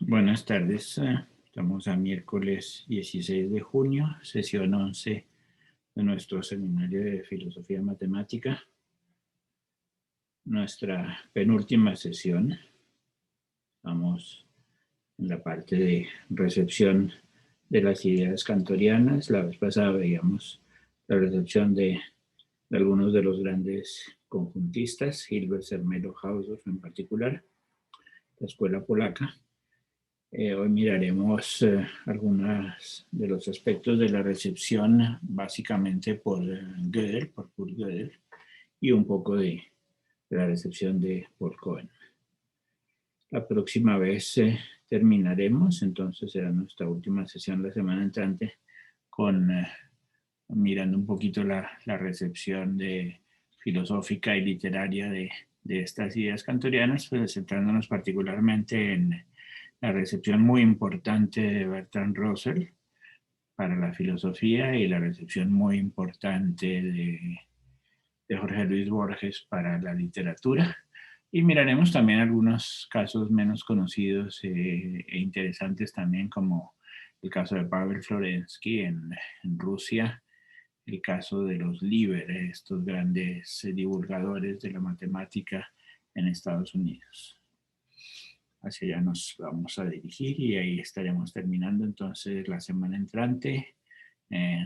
Buenas tardes. Estamos a miércoles 16 de junio, sesión 11 de nuestro seminario de filosofía matemática, nuestra penúltima sesión. Estamos en la parte de recepción de las ideas kantorianas. La vez pasada veíamos la recepción de algunos de los grandes conjuntistas, Hilbert, Zermelo, Hausdorff en particular, la escuela polaca. Hoy miraremos algunos de los aspectos de la recepción, básicamente por Gödel, por Kurt Gödel, y un poco de la recepción de Paul Cohen. La próxima vez terminaremos, entonces será nuestra última sesión la semana entrante, con mirando un poquito la recepción de filosófica y literaria de estas ideas kantorianas, pues centrándonos particularmente en la recepción muy importante de Bertrand Russell para la filosofía y la recepción muy importante de Jorge Luis Borges para la literatura. Y miraremos también algunos casos menos conocidos e interesantes también, como el caso de Pavel Florensky en Rusia, el caso de los Liber, estos grandes divulgadores de la matemática en Estados Unidos. Hacia allá nos vamos a dirigir y ahí estaremos terminando entonces la semana entrante.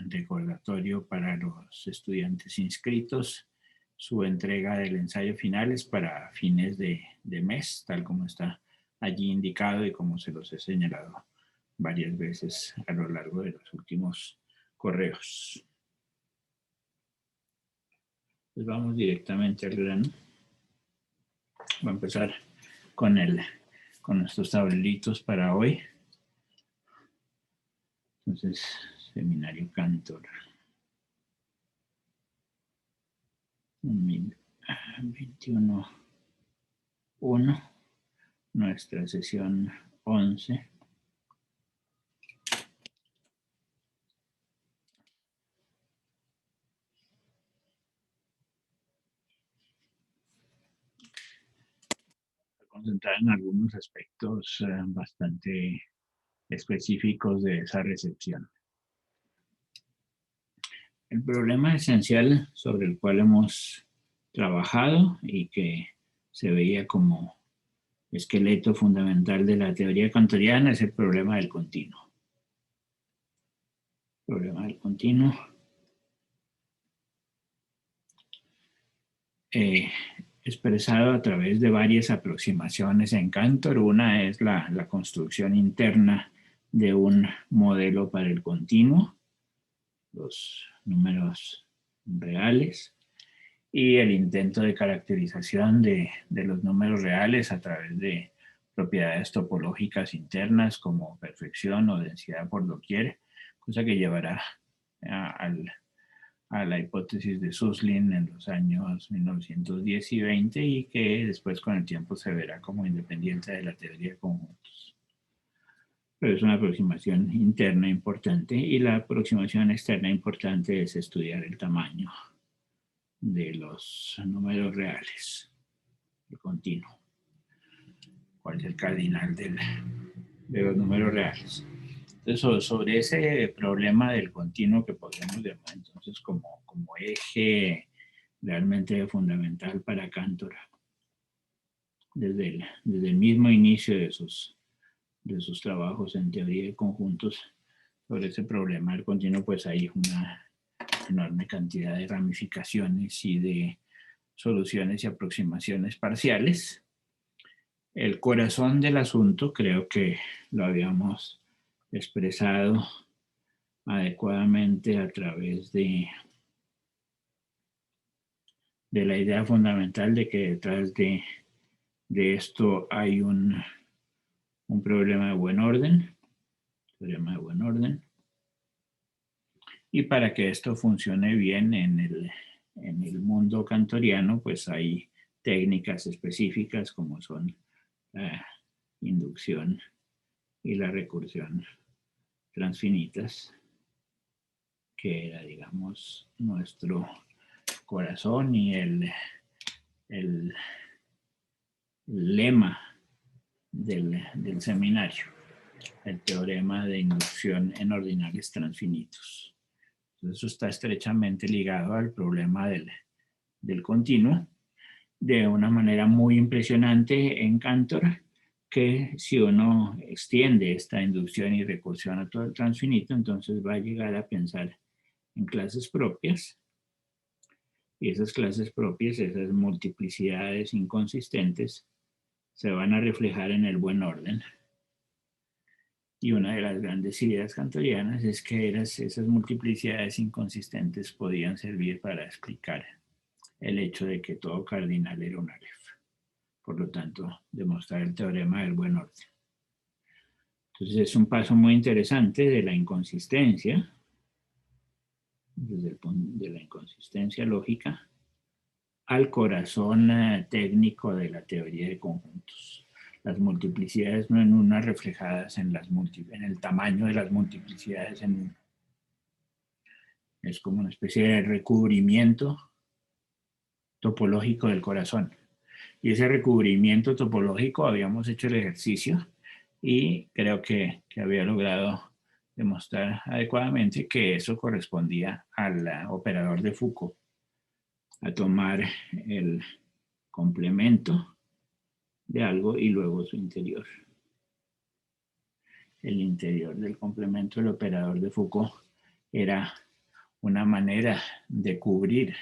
Recordatorio para los estudiantes inscritos, su entrega del ensayo final es para fines de mes, tal como está allí indicado y como se los he señalado varias veces a lo largo de los últimos correos. Pues vamos directamente al grano. Voy a empezar con nuestros tableritos para hoy. Entonces, seminario Cantor. 21.1, nuestra sesión 11. Concentrar en algunos aspectos bastante específicos de esa recepción. El problema esencial sobre el cual hemos trabajado y que se veía como esqueleto fundamental de la teoría kantoriana es el problema del continuo. El problema del continuo. Expresado a través de varias aproximaciones en Cantor. Una es la construcción interna de un modelo para el continuo, los números reales, y el intento de caracterización de los números reales a través de propiedades topológicas internas como perfección o densidad por doquier, cosa que llevará a la hipótesis de Suslin en los años 1910 y 20 y que después con el tiempo se verá como independiente de la teoría de conjuntos. Pero es una aproximación interna importante y la aproximación externa importante es estudiar el tamaño de los números reales, el continuo. ¿Cuál es el cardinal de los números reales? Entonces, sobre ese problema del continuo que podemos llamar entonces como eje realmente fundamental para Cantor, desde el mismo inicio de sus trabajos en teoría de conjuntos sobre ese problema del continuo, pues hay una enorme cantidad de ramificaciones y de soluciones y aproximaciones parciales. El corazón del asunto creo que lo habíamos expresado adecuadamente a través de la idea fundamental de que detrás de esto hay un problema de buen orden, y para que esto funcione bien en el mundo kantoriano, pues hay técnicas específicas como son la inducción y la recursión transfinitas, que era, digamos, nuestro corazón y el lema del seminario, el teorema de inducción en ordinales transfinitos. Entonces, eso está estrechamente ligado al problema del continuo, de una manera muy impresionante en Cantor, que si uno extiende esta inducción y recursión a todo el transfinito, entonces va a llegar a pensar en clases propias, y esas clases propias, esas multiplicidades inconsistentes, se van a reflejar en el buen orden. Y una de las grandes ideas cantorianas es que esas multiplicidades inconsistentes podían servir para explicar el hecho de que todo cardinal era un aleph. Por lo tanto, demostrar el teorema del buen orden. Entonces es un paso muy interesante de la inconsistencia, desde el punto de la inconsistencia lógica, al corazón técnico de la teoría de conjuntos. Las multiplicidades no en unas reflejadas en el tamaño de las multiplicidades en uno. Es como una especie de recubrimiento topológico del corazón. Y ese recubrimiento topológico habíamos hecho el ejercicio y creo que había logrado demostrar adecuadamente que eso correspondía al operador de Foucault, a tomar el complemento de algo y luego su interior. El interior del complemento del operador de Foucault era una manera de cubrir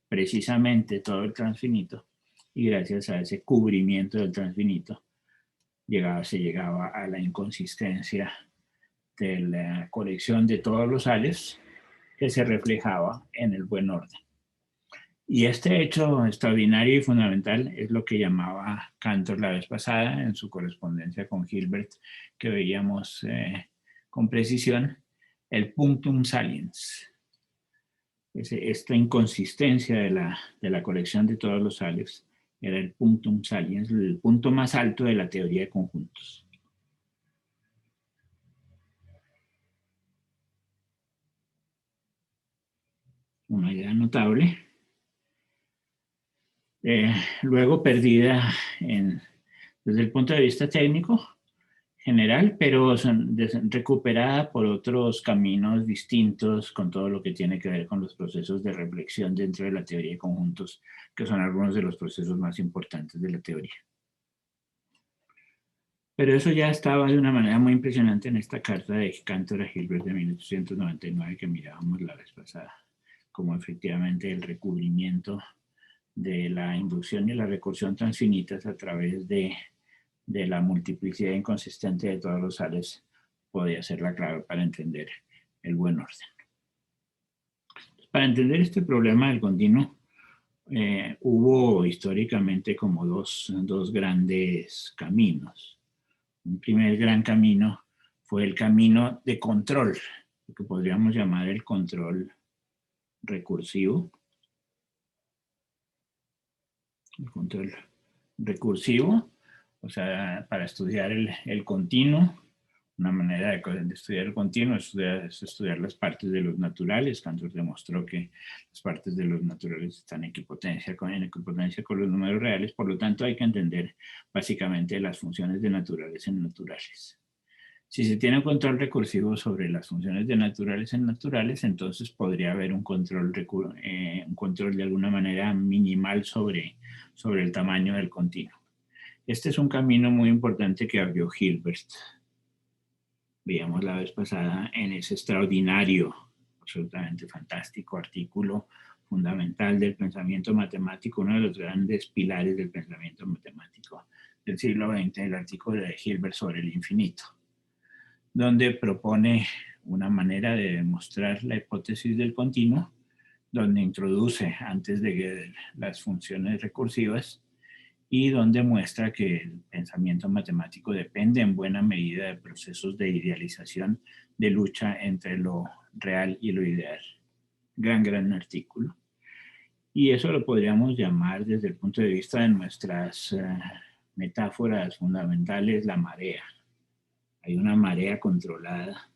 precisamente todo el transfinito, y gracias a ese cubrimiento del transfinito se llegaba a la inconsistencia de la colección de todos los ales que se reflejaba en el buen orden. Y este hecho extraordinario y fundamental es lo que llamaba Cantor la vez pasada en su correspondencia con Hilbert, que veíamos con precisión, el punctum saliens. Esta inconsistencia de la colección de todos los sales era el punctum saliens, el punto más alto de la teoría de conjuntos. Una idea notable. Luego perdida desde el punto de vista técnico general, pero recuperada por otros caminos distintos con todo lo que tiene que ver con los procesos de reflexión dentro de la teoría de conjuntos, que son algunos de los procesos más importantes de la teoría. Pero eso ya estaba de una manera muy impresionante en esta carta de Cantor a Hilbert de 1899 que mirábamos la vez pasada, como efectivamente el recubrimiento de la inducción y la recursión transfinitas a través de la multiplicidad inconsistente de todos los sales podía ser la clave para entender el buen orden. Para entender este problema del continuo, hubo históricamente como dos grandes caminos. Un primer gran camino fue el camino de control, lo que podríamos llamar el control recursivo. El control recursivo, o sea, para estudiar el continuo. Una manera de estudiar el continuo es estudiar las partes de los naturales. Cantor demostró que las partes de los naturales están en equipotencia con los números reales, por lo tanto hay que entender básicamente las funciones de naturales en naturales. Si se tiene un control recursivo sobre las funciones de naturales en naturales, entonces podría haber un control de alguna manera minimal sobre el tamaño del continuo. Este es un camino muy importante que abrió Hilbert. Veíamos la vez pasada en ese extraordinario, absolutamente fantástico artículo fundamental del pensamiento matemático, uno de los grandes pilares del pensamiento matemático del siglo XX, el artículo de Hilbert sobre el infinito, donde propone una manera de demostrar la hipótesis del continuo, donde introduce antes de las funciones recursivas y donde muestra que el pensamiento matemático depende en buena medida de procesos de idealización, de lucha entre lo real y lo ideal. Gran artículo. Y eso lo podríamos llamar desde el punto de vista de nuestras metáforas fundamentales, la marea. Hay una marea controlada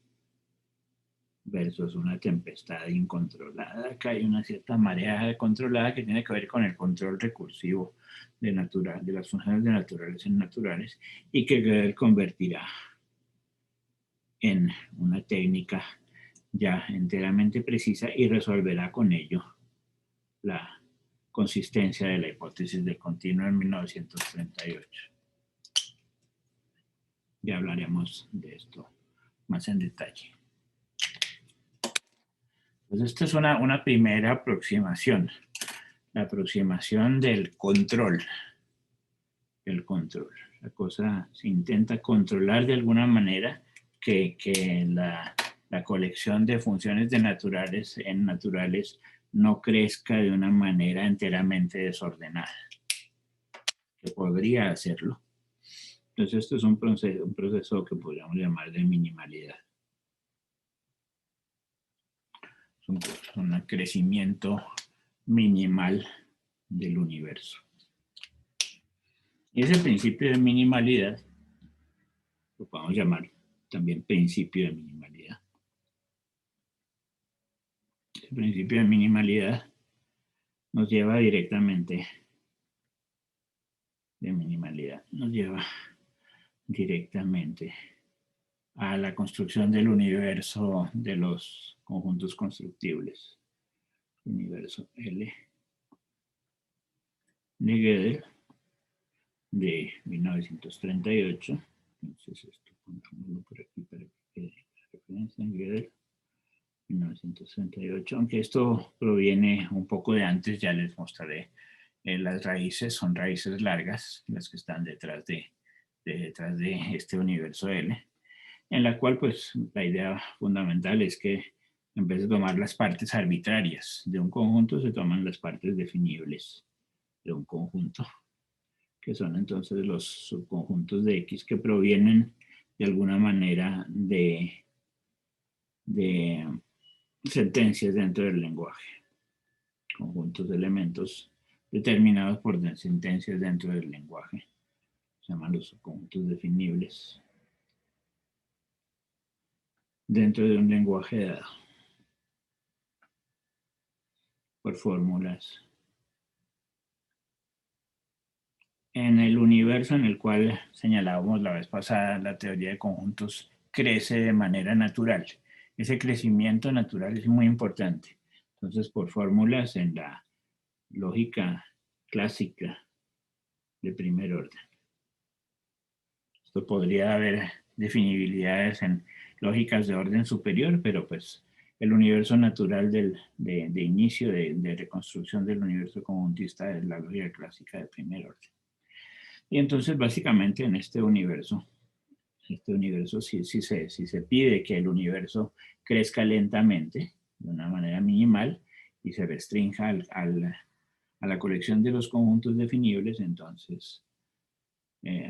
versus una tempestad incontrolada. Acá hay una cierta marea controlada que tiene que ver con el control recursivo de las funciones de naturales en naturales y que Gödel convertirá en una técnica ya enteramente precisa y resolverá con ello la consistencia de la hipótesis del continuo en 1938. Ya hablaremos de esto más en detalle. Pues esta es una primera aproximación, la aproximación del control. El control. La cosa se intenta controlar de alguna manera que la colección de funciones de naturales en naturales no crezca de una manera enteramente desordenada, que podría hacerlo. Entonces esto es un proceso que podríamos llamar de minimalidad. Es un crecimiento minimal del universo. Y ese principio de minimalidad lo podemos llamar también principio de minimalidad. El principio de minimalidad nos lleva directamente a la construcción del universo de los conjuntos constructibles. Universo L de Gödel de 1938. Entonces esto pongámoslo por aquí para que quede la referencia en Gödel. 1968, aunque esto proviene un poco de antes, ya les mostraré. Las raíces son raíces largas, las que están detrás de este universo L, en la cual pues la idea fundamental es que en vez de tomar las partes arbitrarias de un conjunto, se toman las partes definibles de un conjunto, que son entonces los subconjuntos de X que provienen de alguna manera de sentencias dentro del lenguaje, conjuntos de elementos determinados por sentencias dentro del lenguaje, se llaman los subconjuntos definibles dentro de un lenguaje dado por fórmulas. En el universo en el cual señalábamos la vez pasada, la teoría de conjuntos crece de manera natural. Ese crecimiento natural es muy importante. Entonces, por fórmulas en la lógica clásica de primer orden. Esto podría haber definibilidades en lógicas de orden superior, pero pues el universo natural de inicio, de reconstrucción del universo conjuntista es la lógica clásica de primer orden. Y entonces básicamente en este universo si se pide que el universo crezca lentamente, de una manera minimal, y se restrinja a la colección de los conjuntos definibles, entonces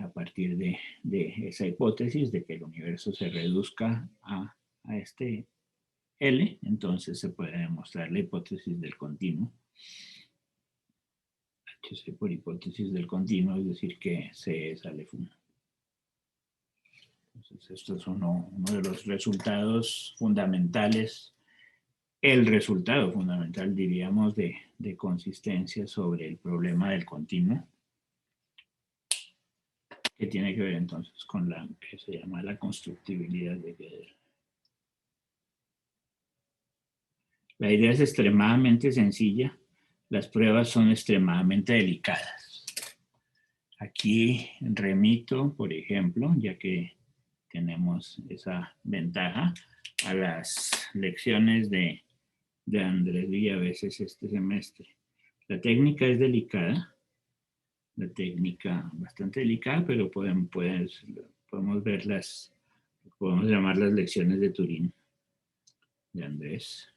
a partir de esa hipótesis de que el universo se reduzca a este L, entonces se puede demostrar la hipótesis del continuo. HC por hipótesis del continuo, es decir, que C es Aleph1. Entonces, esto es uno de los resultados fundamentales, el resultado fundamental, diríamos, de consistencia sobre el problema del continuo, que tiene que ver entonces con la que se llama la constructibilidad de Gödel. La idea es extremadamente sencilla, las pruebas son extremadamente delicadas. Aquí remito, por ejemplo, ya que tenemos esa ventaja, a las lecciones de Andrés Villaveses este semestre. La técnica es delicada, la técnica bastante delicada, pero podemos verlas, podemos llamar las lecciones de Turín de Andrés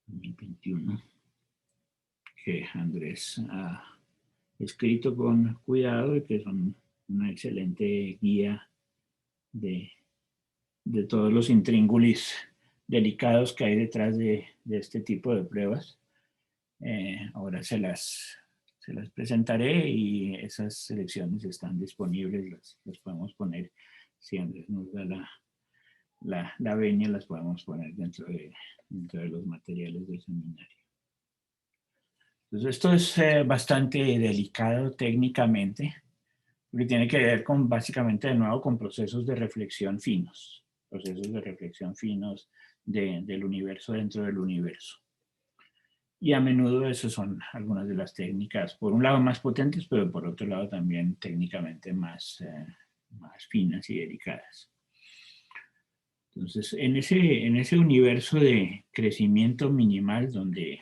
2021, que Andrés ha escrito con cuidado y que son una excelente guía de todos los intríngulis delicados que hay detrás de este tipo de pruebas. Ahora se las presentaré y esas selecciones están disponibles, las podemos poner si Andrés nos da la venia las podemos poner dentro de los materiales del seminario. Entonces esto es bastante delicado técnicamente, porque tiene que ver con básicamente de nuevo con procesos de reflexión finos, del universo dentro del universo. Y a menudo esas son algunas de las técnicas, por un lado más potentes, pero por otro lado también técnicamente más finas y delicadas. Entonces, en ese universo de crecimiento minimal, donde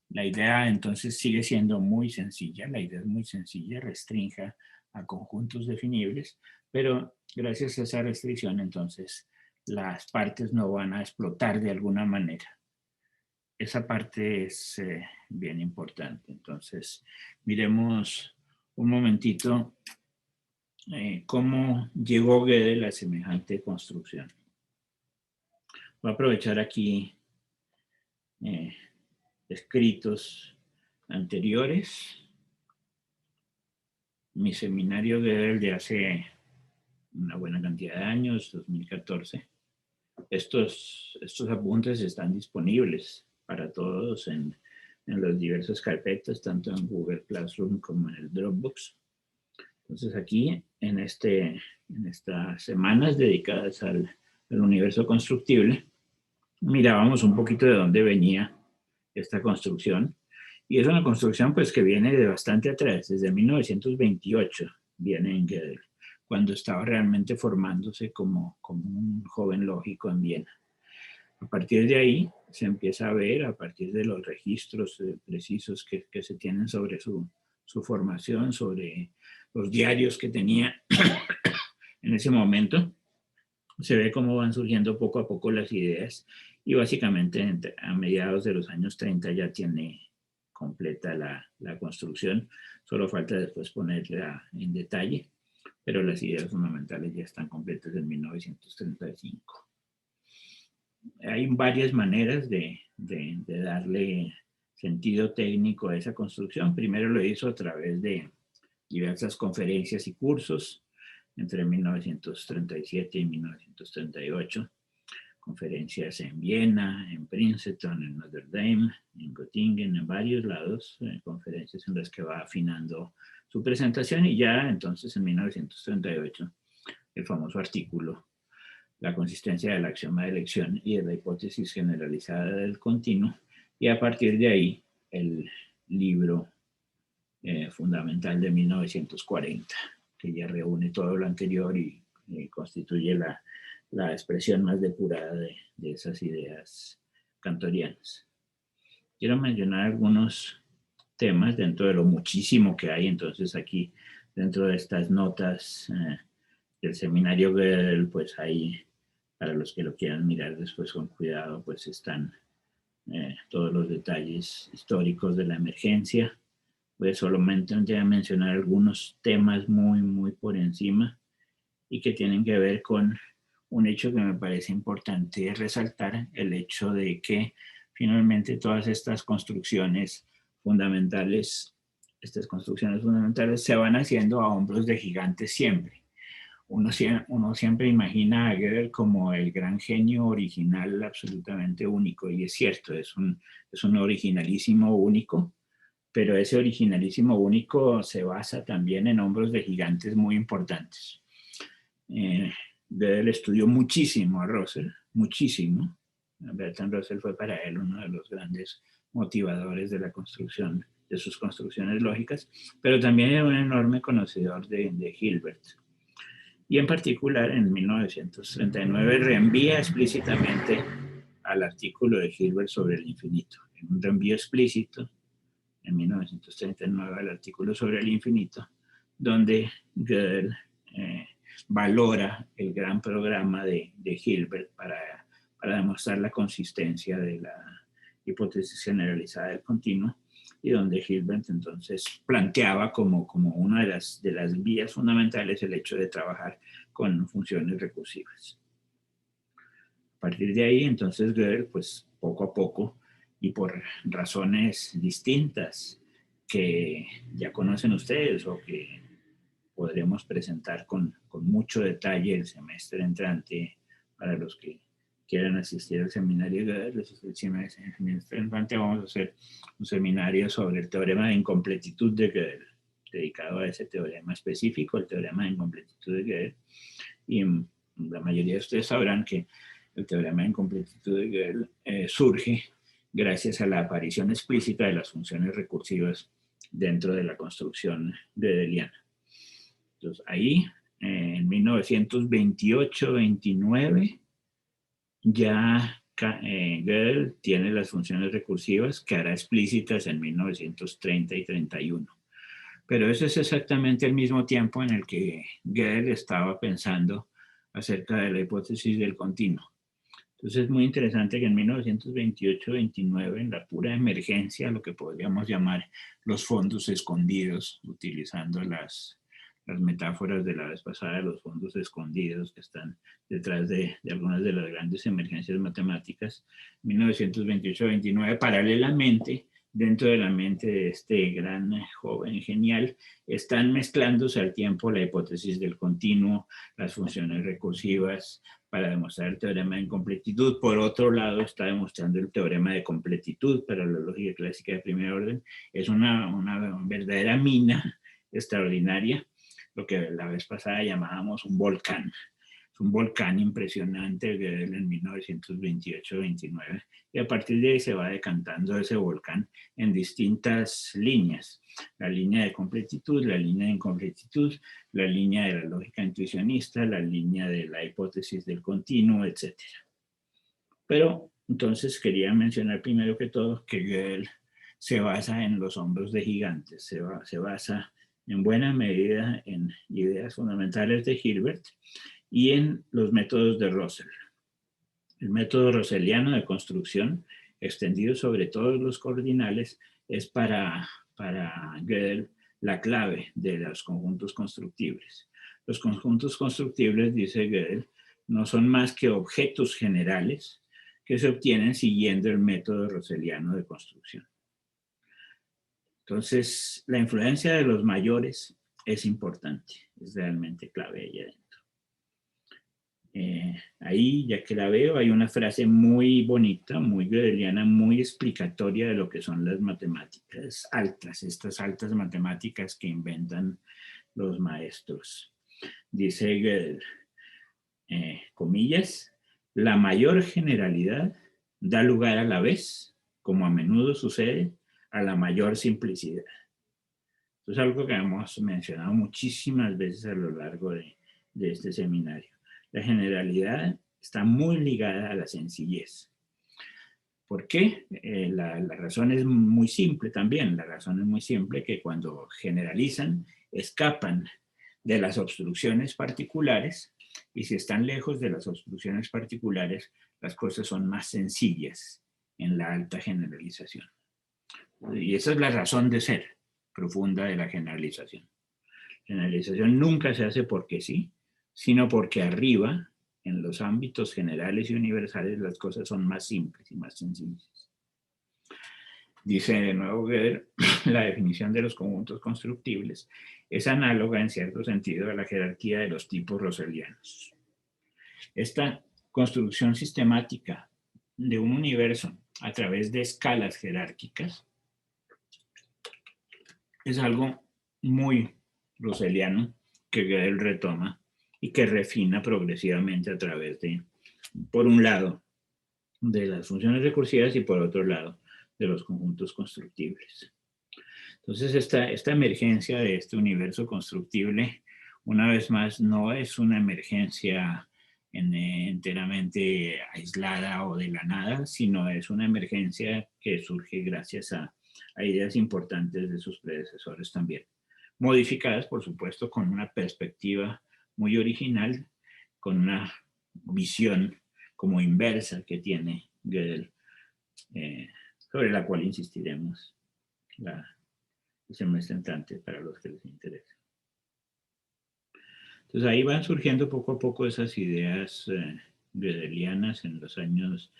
la idea entonces sigue siendo muy sencilla, la idea es muy sencilla, restrinja a conjuntos definibles, pero gracias a esa restricción, entonces, las partes no van a explotar de alguna manera. Esa parte es bien importante. Entonces, miremos un momentito cómo llegó Gödel a semejante construcción. Voy a aprovechar aquí escritos anteriores. Mi seminario Gödel de hace una buena cantidad de años, 2014. Estos apuntes están disponibles para todos en las diversas carpetas, tanto en Google Classroom como en el Dropbox. Entonces aquí, en estas semanas dedicadas al universo constructible, mirábamos un poquito de dónde venía esta construcción. Y es una construcción pues que viene de bastante atrás, desde 1928 viene en Gödel, cuando estaba realmente formándose como un joven lógico en Viena. A partir de ahí se empieza a ver, a partir de los registros precisos que se tienen sobre su formación, sobre los diarios que tenía en ese momento, se ve cómo van surgiendo poco a poco las ideas y básicamente a mediados de los años 30 ya tiene completa la construcción, solo falta después ponerla en detalle, pero las ideas fundamentales ya están completas en 1935. Hay varias maneras de darle sentido técnico a esa construcción. Primero lo hizo a través de diversas conferencias y cursos entre 1937 y 1938. Conferencias en Viena, en Princeton, en Notre Dame, en Göttingen, en varios lados, conferencias en las que va afinando su presentación y ya entonces en 1938 el famoso artículo La consistencia del axioma de elección y de la hipótesis generalizada del continuo, y a partir de ahí el libro fundamental de 1940, que ya reúne todo lo anterior y constituye la expresión más depurada de esas ideas kantorianas. Quiero mencionar algunos temas dentro de lo muchísimo que hay, entonces aquí dentro de estas notas del seminario Gödel, pues hay, para los que lo quieran mirar después con cuidado, pues están todos los detalles históricos de la emergencia. Voy solamente a mencionar algunos temas muy, muy por encima y que tienen que ver con un hecho que me parece importante resaltar, el hecho de que finalmente todas estas construcciones fundamentales se van haciendo a hombros de gigantes siempre. Uno siempre imagina a Gödel como el gran genio original absolutamente único, y es cierto, es un originalísimo único, pero ese originalísimo único se basa también en hombros de gigantes muy importantes. Gödel estudió muchísimo a Russell, muchísimo. Bertrand Russell fue para él uno de los grandes motivadores de la construcción, de sus construcciones lógicas, pero también era un enorme conocedor de Hilbert. Y en particular, en 1939 reenvía explícitamente al artículo de Hilbert sobre el infinito. En un reenvío explícito, en 1939, al artículo sobre el infinito, donde Gödel valora el gran programa de Hilbert para demostrar la consistencia de la hipótesis generalizada del continuo, y donde Hilbert entonces planteaba como una de las vías fundamentales el hecho de trabajar con funciones recursivas. A partir de ahí, entonces, Gödel, pues poco a poco y por razones distintas que ya conocen ustedes o que podremos presentar con mucho detalle el semestre entrante para los que quieran asistir al seminario de Gödel, les decimos, en este instante vamos a hacer un seminario sobre el teorema de incompletitud de Gödel, dedicado a ese teorema específico, el teorema de incompletitud de Gödel. Y la mayoría de ustedes sabrán que el teorema de incompletitud de Gödel surge gracias a la aparición explícita de las funciones recursivas dentro de la construcción gödeliana. Entonces, ahí, en 1928-29, ya Gödel tiene las funciones recursivas que hará explícitas en 1930 y 31. Pero eso es exactamente el mismo tiempo en el que Gödel estaba pensando acerca de la hipótesis del continuo. Entonces es muy interesante que en 1928-29, en la pura emergencia, lo que podríamos llamar los fondos escondidos, utilizando las metáforas de la vez pasada, los fondos escondidos que están detrás de algunas de las grandes emergencias matemáticas, 1928-29, paralelamente, dentro de la mente de este gran joven genial, están mezclándose al tiempo la hipótesis del continuo, las funciones recursivas, para demostrar el teorema de incompletitud. Por otro lado, está demostrando el teorema de completitud para la lógica clásica de primer orden. Es una verdadera mina extraordinaria, lo que la vez pasada llamábamos un volcán. Es un volcán impresionante Gödel en 1928-29, y a partir de ahí se va decantando ese volcán en distintas líneas. La línea de completitud, la línea de incompletitud, la línea de la lógica intuicionista, la línea de la hipótesis del continuo, etc. Pero entonces quería mencionar primero que todo que Gödel se basa en los hombros de gigantes, se basa en buena medida en ideas fundamentales de Hilbert y en los métodos de Russell. El método russelliano de construcción, extendido sobre todos los coordinales, es para Gödel la clave de los conjuntos constructibles. Los conjuntos constructibles, dice Gödel, no son más que objetos generales que se obtienen siguiendo el método russelliano de construcción. Entonces, la influencia de los mayores es importante, es realmente clave ahí adentro. Ahí, ya que la veo, hay una frase muy bonita, muy gödeliana, muy explicatoria de lo que son las matemáticas altas, estas altas matemáticas que inventan los maestros. Dice Gödel, comillas, la mayor generalidad da lugar a la vez, como a menudo sucede, a la mayor simplicidad. Esto es algo que hemos mencionado muchísimas veces a lo largo de este seminario. La generalidad está muy ligada a la sencillez. ¿Por qué? La razón es muy simple también. La razón es muy simple que cuando generalizan, escapan de las obstrucciones particulares, y si están lejos de las obstrucciones particulares, las cosas son más sencillas en la alta generalización. Y esa es la razón de ser profunda de la generalización. Generalización nunca se hace porque sí, sino porque arriba, en los ámbitos generales y universales, las cosas son más simples y más sencillas. Dice de nuevo Gödel, la definición de los conjuntos constructibles es análoga en cierto sentido a la jerarquía de los tipos russellianos. Esta construcción sistemática de un universo a través de escalas jerárquicas es algo muy russelliano que Gödel retoma y que refina progresivamente a través de, por un lado, de las funciones recursivas y por otro lado, de los conjuntos constructibles. Entonces, esta emergencia de este universo constructible, una vez más, no es una emergencia enteramente aislada o de la nada, sino es una emergencia que surge gracias a ideas importantes de sus predecesores también, modificadas, por supuesto, con una perspectiva muy original, con una visión como inversa que tiene Gödel, sobre la cual insistiremos el semestre entrante para los que les interesa. Entonces ahí van surgiendo poco a poco esas ideas gödelianas en los años,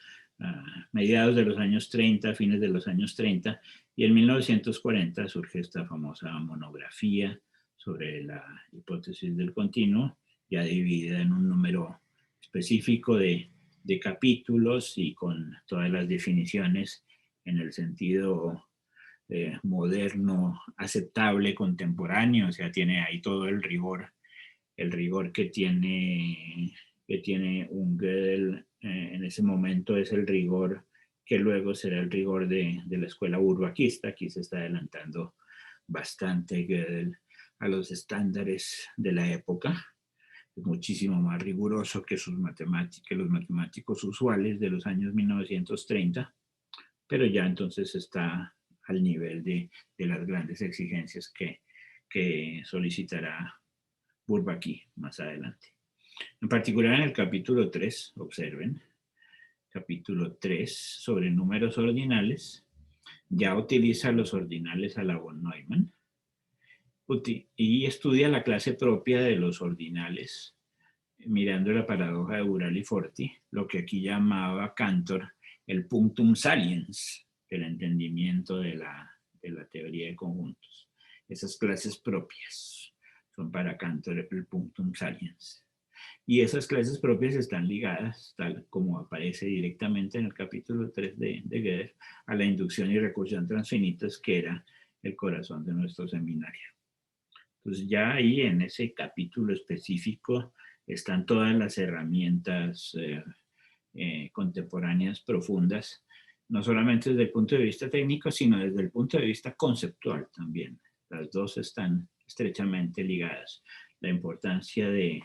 mediados de los años 30, fines de los años 30, y en 1940 surge esta famosa monografía sobre la hipótesis del continuo, ya dividida en un número específico de de capítulos y con todas las definiciones en el sentido moderno, aceptable, contemporáneo, o sea, tiene ahí todo el rigor que tiene un Gödel en ese momento es el rigor que luego será el rigor de la escuela burbaquista. Aquí se está adelantando bastante Gödel a los estándares de la época. Es muchísimo más riguroso que los matemáticos usuales de los años 1930, pero ya entonces está al nivel de las grandes exigencias que solicitará Bourbaki más adelante. En particular en el capítulo 3, observen, capítulo 3 sobre números ordinales, ya utiliza los ordinales a la von Neumann y estudia la clase propia de los ordinales, mirando la paradoja de Burali-Forti, lo que aquí llamaba Cantor el punctum saliens, el entendimiento de la teoría de conjuntos. Esas clases propias son para Cantor el punctum saliens. Y esas clases propias están ligadas, tal como aparece directamente en el capítulo 3 de Gödel, a la inducción y recursión transfinitas, que era el corazón de nuestro seminario. Entonces ya ahí en ese capítulo específico están todas las herramientas contemporáneas profundas, no solamente desde el punto de vista técnico, sino desde el punto de vista conceptual también. Las dos están estrechamente ligadas. La importancia de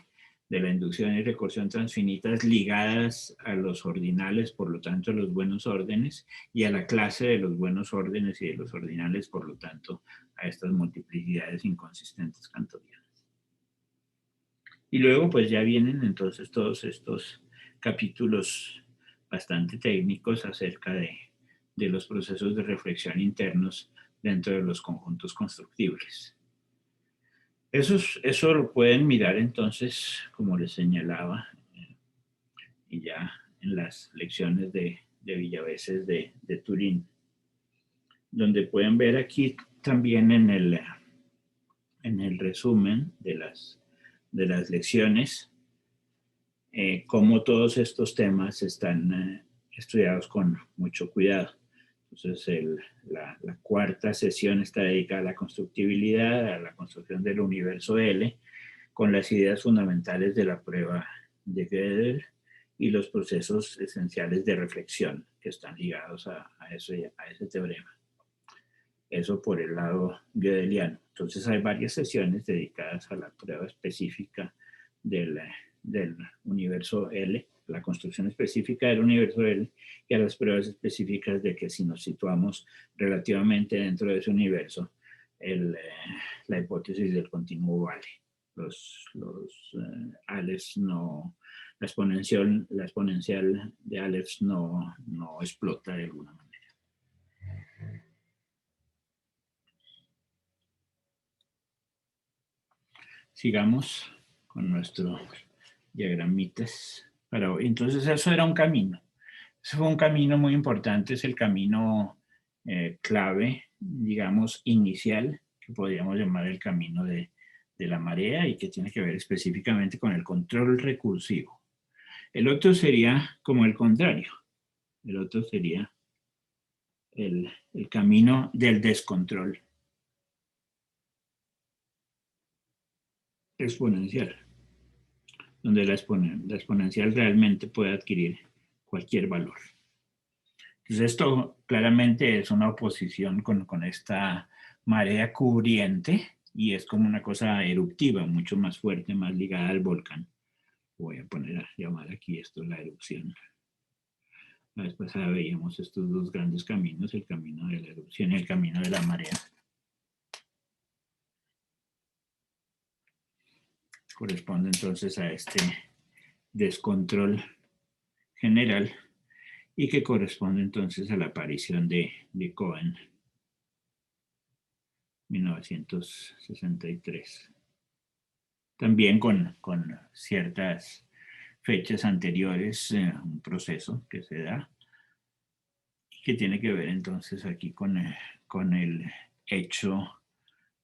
la inducción y recursión transfinitas ligadas a los ordinales, por lo tanto a los buenos órdenes, y a la clase de los buenos órdenes y de los ordinales, por lo tanto a estas multiplicidades inconsistentes cantorianas. Y luego pues ya vienen entonces todos estos capítulos bastante técnicos acerca de los procesos de reflexión internos dentro de los conjuntos constructibles. Eso lo pueden mirar entonces, como les señalaba, y ya en las lecciones de Villaveses de Turín, donde pueden ver aquí también en el resumen de las lecciones, cómo todos estos temas están estudiados con mucho cuidado. Entonces, la cuarta sesión está dedicada a la constructibilidad, a la construcción del universo L, con las ideas fundamentales de la prueba de Gödel y los procesos esenciales de reflexión que están ligados a ese teorema. Eso por el lado gödeliano. Entonces hay varias sesiones dedicadas a la prueba específica del universo L, la construcción específica del universo L, y a las pruebas específicas de que si nos situamos relativamente dentro de ese universo, la hipótesis del continuo vale. Los Aleph no, la exponencial de Aleph no explota de alguna manera. Sigamos con nuestro diagramitas para hoy. Entonces eso era un camino. Eso fue un camino muy importante, es el camino clave, digamos, inicial, que podríamos llamar el camino de la marea y que tiene que ver específicamente con el control recursivo. El otro sería como el contrario. El otro sería el camino del descontrol exponencial, donde la exponencial realmente puede adquirir cualquier valor. Entonces esto claramente es una oposición con esta marea cubriente y es como una cosa eruptiva, mucho más fuerte, más ligada al volcán. Voy a poner a llamar aquí esto la erupción. La vez pasada veíamos estos dos grandes caminos, el camino de la erupción y el camino de la marea. Corresponde entonces a este descontrol general y que corresponde entonces a la aparición de Cohen, 1963. También con ciertas fechas anteriores, un proceso que se da, que tiene que ver entonces aquí con el hecho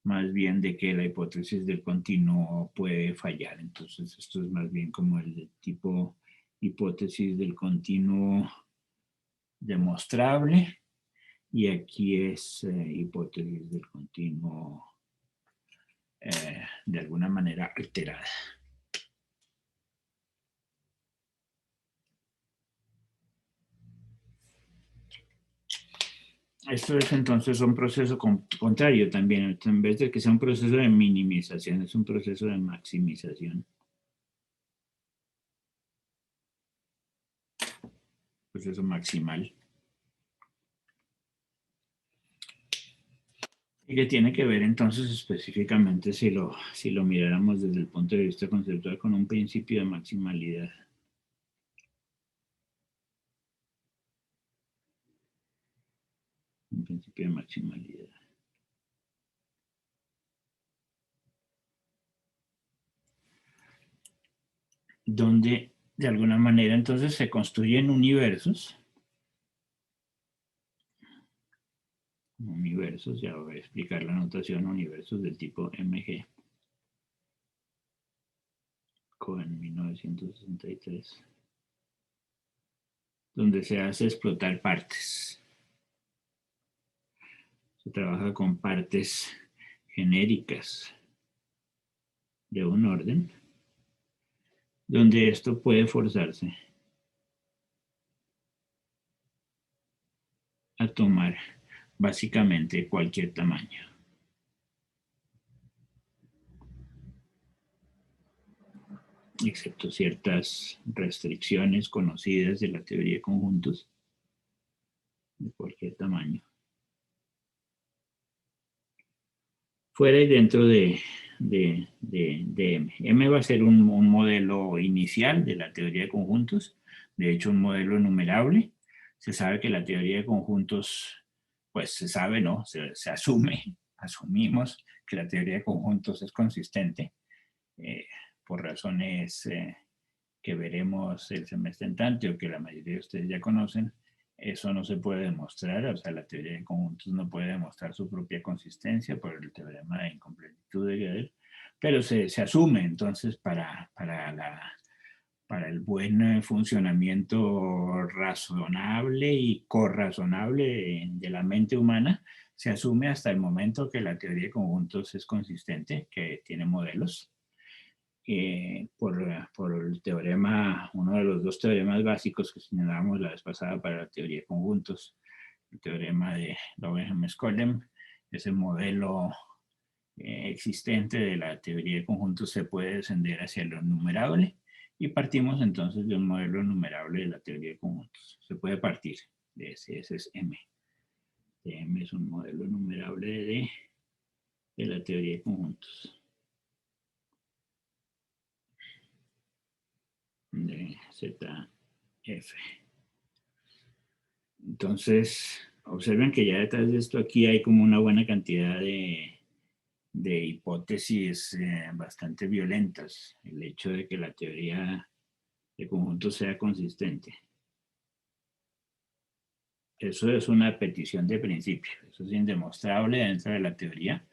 más bien de que la hipótesis del continuo puede fallar. Entonces esto es más bien como el tipo hipótesis del continuo demostrable, y aquí es hipótesis del continuo de alguna manera alterada. Esto es entonces un proceso contrario también. En vez de que sea un proceso de minimización, es un proceso de maximización. Proceso maximal. Y que tiene que ver entonces específicamente si lo miráramos desde el punto de vista conceptual con un principio de maximalidad. Un principio de maximalidad. Donde de alguna manera entonces se construyen universos. Universos, ya voy a explicar la notación, universos del tipo MG. Cohen 1963. Donde se hace explotar partes. Se trabaja con partes genéricas de un orden, donde esto puede forzarse a tomar básicamente cualquier tamaño. Excepto ciertas restricciones conocidas de la teoría de conjuntos, de cualquier tamaño. Fuera y dentro de M. M va a ser un modelo inicial de la teoría de conjuntos, de hecho un modelo enumerable. Se sabe que la teoría de conjuntos, pues se sabe, ¿no? Se asumimos que la teoría de conjuntos es consistente por razones que veremos el semestre entrante o que la mayoría de ustedes ya conocen. Eso no se puede demostrar, o sea, la teoría de conjuntos no puede demostrar su propia consistencia por el teorema de incompletitud de Gödel, pero se asume entonces para el buen funcionamiento razonable y corrazonable de la mente humana, se asume hasta el momento que la teoría de conjuntos es consistente, que tiene modelos, por el teorema, uno de los dos teoremas básicos que señalamos la vez pasada para la teoría de conjuntos, el teorema de Löwenheim-Skolem, ese modelo existente de la teoría de conjuntos se puede descender hacia lo numerable, y partimos entonces de un modelo numerable de la teoría de conjuntos. Se puede partir de ese es M. M es un modelo numerable de la teoría de conjuntos. De ZF. Entonces, observen que ya detrás de esto aquí hay como una buena cantidad de hipótesis bastante violentas. El hecho de que la teoría de conjuntos sea consistente. Eso es una petición de principio. Eso es indemostrable dentro de la teoría.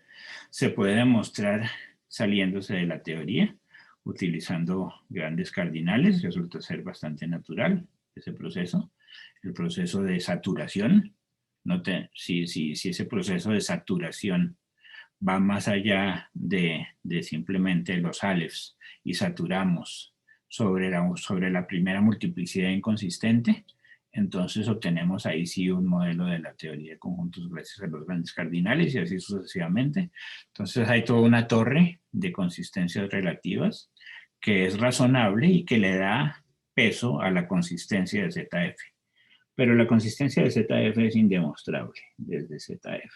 Se puede demostrar saliéndose de la teoría, utilizando grandes cardinales. Resulta ser bastante natural ese proceso. El proceso de saturación. Noten, si ese proceso de saturación va más allá de simplemente los alefs y saturamos sobre la primera multiplicidad inconsistente, entonces obtenemos ahí sí un modelo de la teoría de conjuntos gracias a los grandes cardinales y así sucesivamente. Entonces hay toda una torre de consistencias relativas que es razonable y que le da peso a la consistencia de ZF. Pero la consistencia de ZF es indemostrable desde ZF.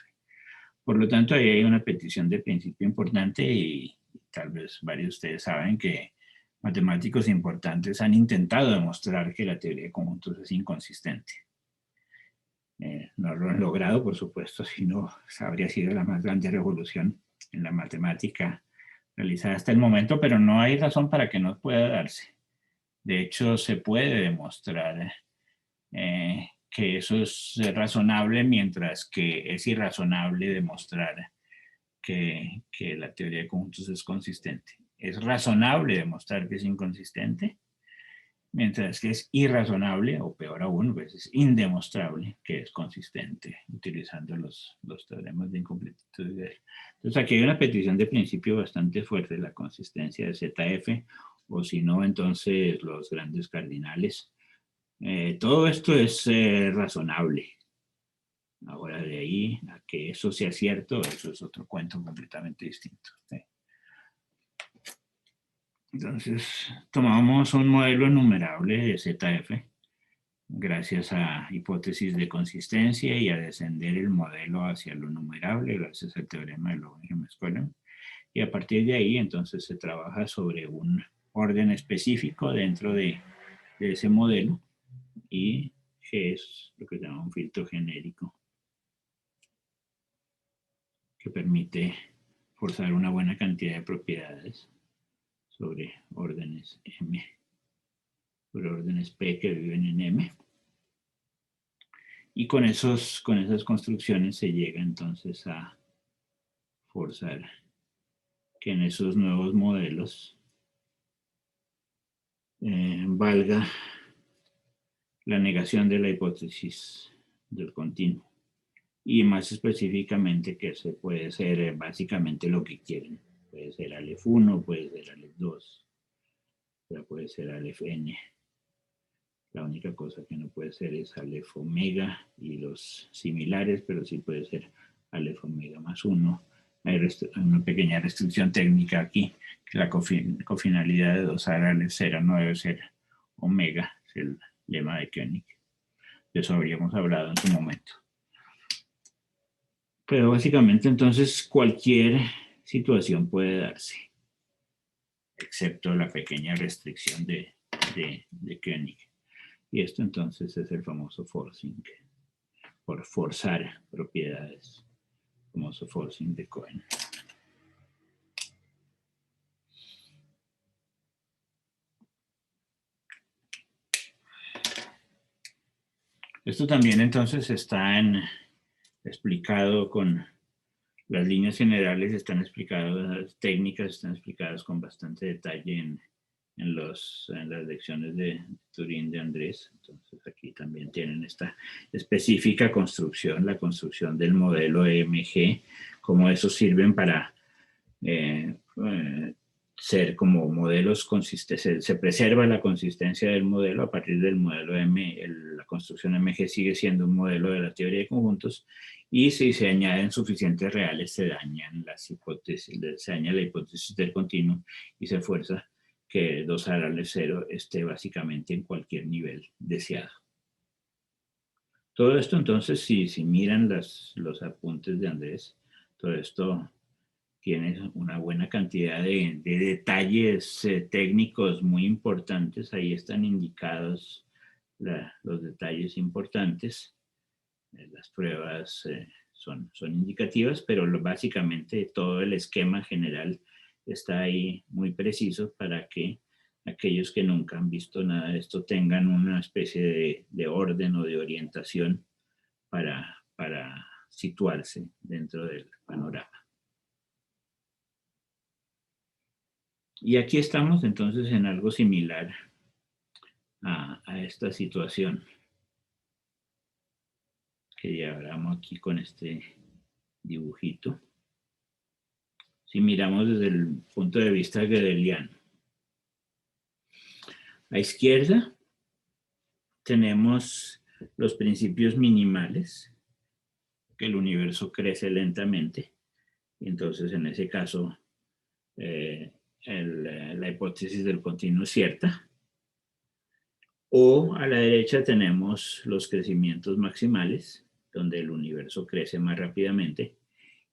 Por lo tanto, ahí hay una petición de principio importante y tal vez varios de ustedes saben que matemáticos importantes han intentado demostrar que la teoría de conjuntos es inconsistente. No lo han logrado, por supuesto, si no, habría sido la más grande revolución en la matemática realizada hasta el momento, pero no hay razón para que no pueda darse. De hecho, se puede demostrar que eso es razonable, mientras que es irrazonable demostrar que la teoría de conjuntos es consistente. Es razonable demostrar que es inconsistente mientras que es irrazonable, o peor aún, pues es indemostrable que es consistente, utilizando los teoremas de incompletitud de Gödel. Entonces aquí hay una petición de principio bastante fuerte, la consistencia de ZF, o si no, entonces los grandes cardinales. Todo esto es razonable. Ahora de ahí a que eso sea cierto, eso es otro cuento completamente distinto. ¿Sí? Entonces, tomamos un modelo enumerable de ZF gracias a hipótesis de consistencia y a descender el modelo hacia lo numerable gracias al teorema de Lowenheim-Skolem. Y a partir de ahí, entonces, se trabaja sobre un orden específico dentro de ese modelo y es lo que se llama un filtro genérico que permite forzar una buena cantidad de propiedades sobre órdenes M, sobre órdenes P que viven en M. Y con esas construcciones se llega entonces a forzar que en esos nuevos modelos valga la negación de la hipótesis del continuo. Y más específicamente que se puede ser básicamente lo que quieren. Puede ser Aleph 1, puede ser Aleph 2, puede ser Aleph N. La única cosa que no puede ser es Aleph omega y los similares, pero sí puede ser Aleph omega más 1. Hay una pequeña restricción técnica aquí, que la cofinalidad de dosar Aleph 0 no debe ser omega, es el lema de Koenig. De eso habríamos hablado en su momento. Pero básicamente entonces cualquier situación puede darse, excepto la pequeña restricción de Koenig. Y esto entonces es el famoso forcing, por forzar propiedades, el famoso forcing de Cohen. Esto también entonces está explicado con las líneas generales, están explicadas, las técnicas están explicadas con bastante detalle en las lecciones de Turín de Andrés. Entonces aquí también tienen esta específica construcción, la construcción del modelo EMG, cómo esos sirven para ser como modelos consistentes. Se preserva la consistencia del modelo a partir del modelo M. La construcción MG sigue siendo un modelo de la teoría de conjuntos y si se añaden suficientes reales se dañan las hipótesis, se daña la hipótesis del continuo y se fuerza que 2 a la 0 esté básicamente en cualquier nivel deseado. Todo esto entonces, si miran los apuntes de Andrés, todo esto tiene una buena cantidad de detalles técnicos muy importantes. Ahí están indicados los detalles importantes. Las pruebas son indicativas, pero básicamente todo el esquema general está ahí muy preciso para que aquellos que nunca han visto nada de esto tengan una especie de orden o de orientación para situarse dentro del panorama. Y aquí estamos entonces en algo similar a esta situación que diagramamos aquí con este dibujito. Si miramos desde el punto de vista gödeliano. A izquierda tenemos los principios minimales, que el universo crece lentamente. Y entonces en ese caso la hipótesis del continuo es cierta. O a la derecha tenemos los crecimientos maximales, donde el universo crece más rápidamente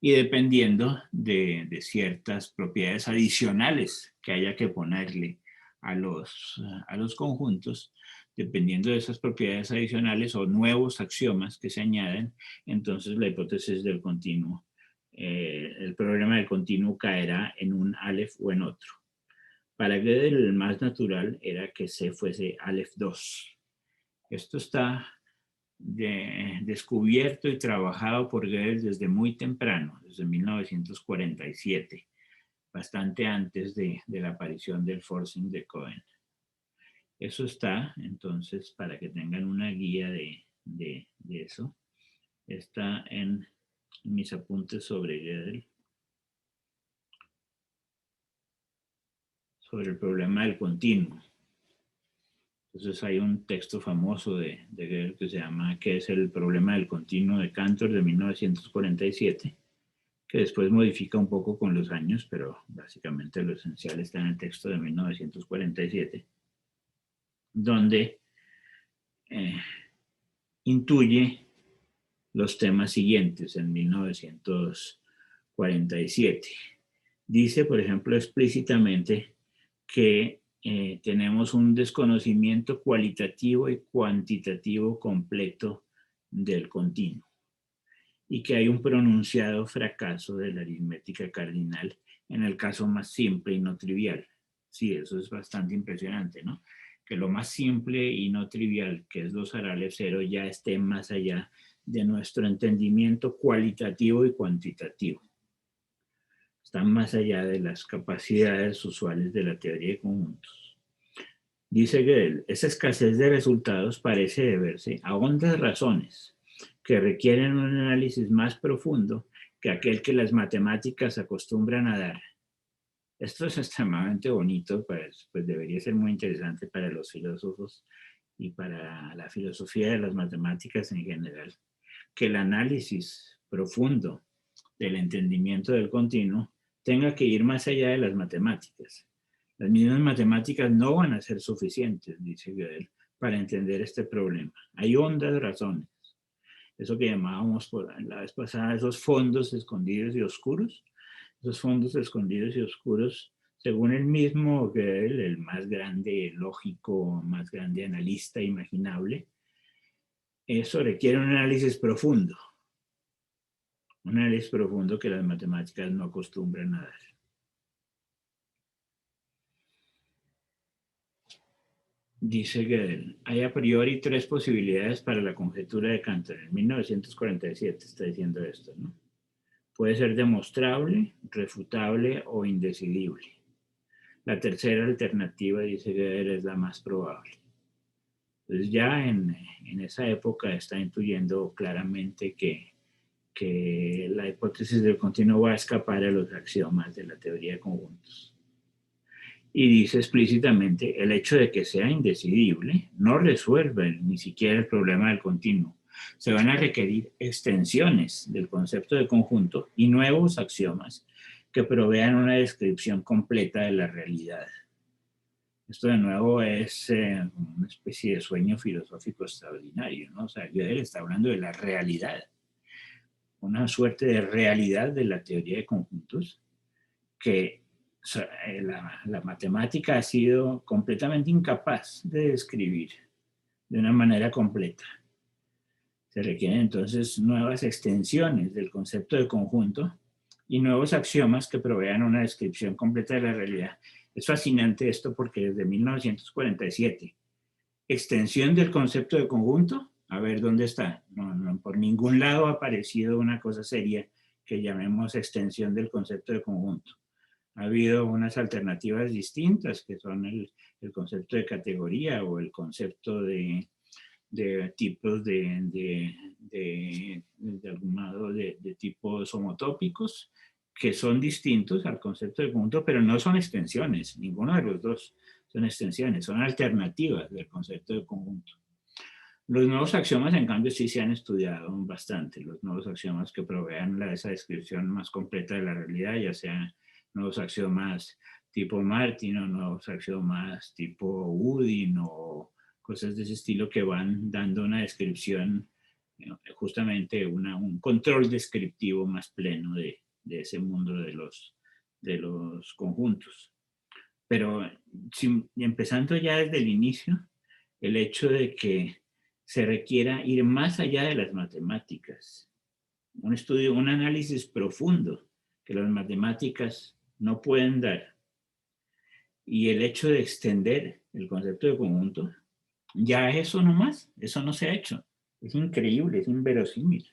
y dependiendo de ciertas propiedades adicionales que haya que ponerle a los conjuntos, dependiendo de esas propiedades adicionales o nuevos axiomas que se añaden, entonces la hipótesis del continuo, el problema del continuo caerá en un Aleph o en otro. Para Gödel el más natural era que C fuese Aleph 2. Esto está descubierto y trabajado por Gödel desde muy temprano, desde 1947, bastante antes de la aparición del forcing de Cohen. Eso está, entonces, para que tengan una guía de eso, está en mis apuntes sobre Gödel, sobre el problema del continuo. Entonces hay un texto famoso de Gödel que se llama ¿Qué es el problema del continuo? De Cantor de 1947, que después modifica un poco con los años, pero básicamente lo esencial está en el texto de 1947, donde eh, intuye los temas siguientes en 1947. Dice, por ejemplo, explícitamente que tenemos un desconocimiento cualitativo y cuantitativo completo del continuo y que hay un pronunciado fracaso de la aritmética cardinal en el caso más simple y no trivial. Sí, eso es bastante impresionante, ¿no? Que lo más simple y no trivial, que es 2 Aleph 0, ya esté más allá de nuestro entendimiento cualitativo y cuantitativo. Están más allá de las capacidades usuales de la teoría de conjuntos. Dice Gödel, esa escasez de resultados parece deberse a hondas razones que requieren un análisis más profundo que aquel que las matemáticas acostumbran a dar. Esto es extremadamente bonito, pues debería ser muy interesante para los filósofos y para la filosofía de las matemáticas en general, que el análisis profundo del entendimiento del continuo tenga que ir más allá de las matemáticas. Las mismas matemáticas no van a ser suficientes, dice Gödel, para entender este problema. Hay hondas razones. Eso que llamábamos por la vez pasada, esos fondos escondidos y oscuros, esos fondos escondidos y oscuros, según el mismo Gödel, el más grande lógico, más grande analista imaginable, eso requiere un análisis profundo que las matemáticas no acostumbran a dar. Dice Gödel, hay a priori 3 posibilidades para la conjetura de Cantor. En 1947 está diciendo esto, ¿no? Puede ser demostrable, refutable o indecidible. La tercera alternativa, dice Gödel, es la más probable. Entonces ya en esa época está intuyendo claramente que la hipótesis del continuo va a escapar a los axiomas de la teoría de conjuntos. Y dice explícitamente, el hecho de que sea indecidible no resuelve ni siquiera el problema del continuo. Se van a requerir extensiones del concepto de conjunto y nuevos axiomas que provean una descripción completa de la realidad. Esto de nuevo es una especie de sueño filosófico extraordinario, ¿no? O sea, Gödel está hablando de la realidad, una suerte de realidad de la teoría de conjuntos que la matemática ha sido completamente incapaz de describir de una manera completa. Se requieren entonces nuevas extensiones del concepto de conjunto y nuevos axiomas que provean una descripción completa de la realidad. Es fascinante esto porque desde 1947, extensión del concepto de conjunto, a ver dónde está. No, por ningún lado ha aparecido una cosa seria que llamemos extensión del concepto de conjunto. Ha habido unas alternativas distintas que son el concepto de categoría o el concepto de tipos de algún modo de tipos homotópicos que son distintos al concepto de conjunto, pero no son extensiones, ninguno de los dos son extensiones, son alternativas del concepto de conjunto. Los nuevos axiomas, en cambio, sí se han estudiado bastante, los nuevos axiomas que provean esa descripción más completa de la realidad, ya sean nuevos axiomas tipo Martin o nuevos axiomas tipo Woodin o cosas de ese estilo que van dando una descripción, justamente un control descriptivo más pleno de ese mundo de los conjuntos. Pero empezando ya desde el inicio, el hecho de que se requiera ir más allá de las matemáticas, un estudio, un análisis profundo que las matemáticas no pueden dar, y el hecho de extender el concepto de conjunto, ya eso no más, eso no se ha hecho. Es increíble, es inverosímil.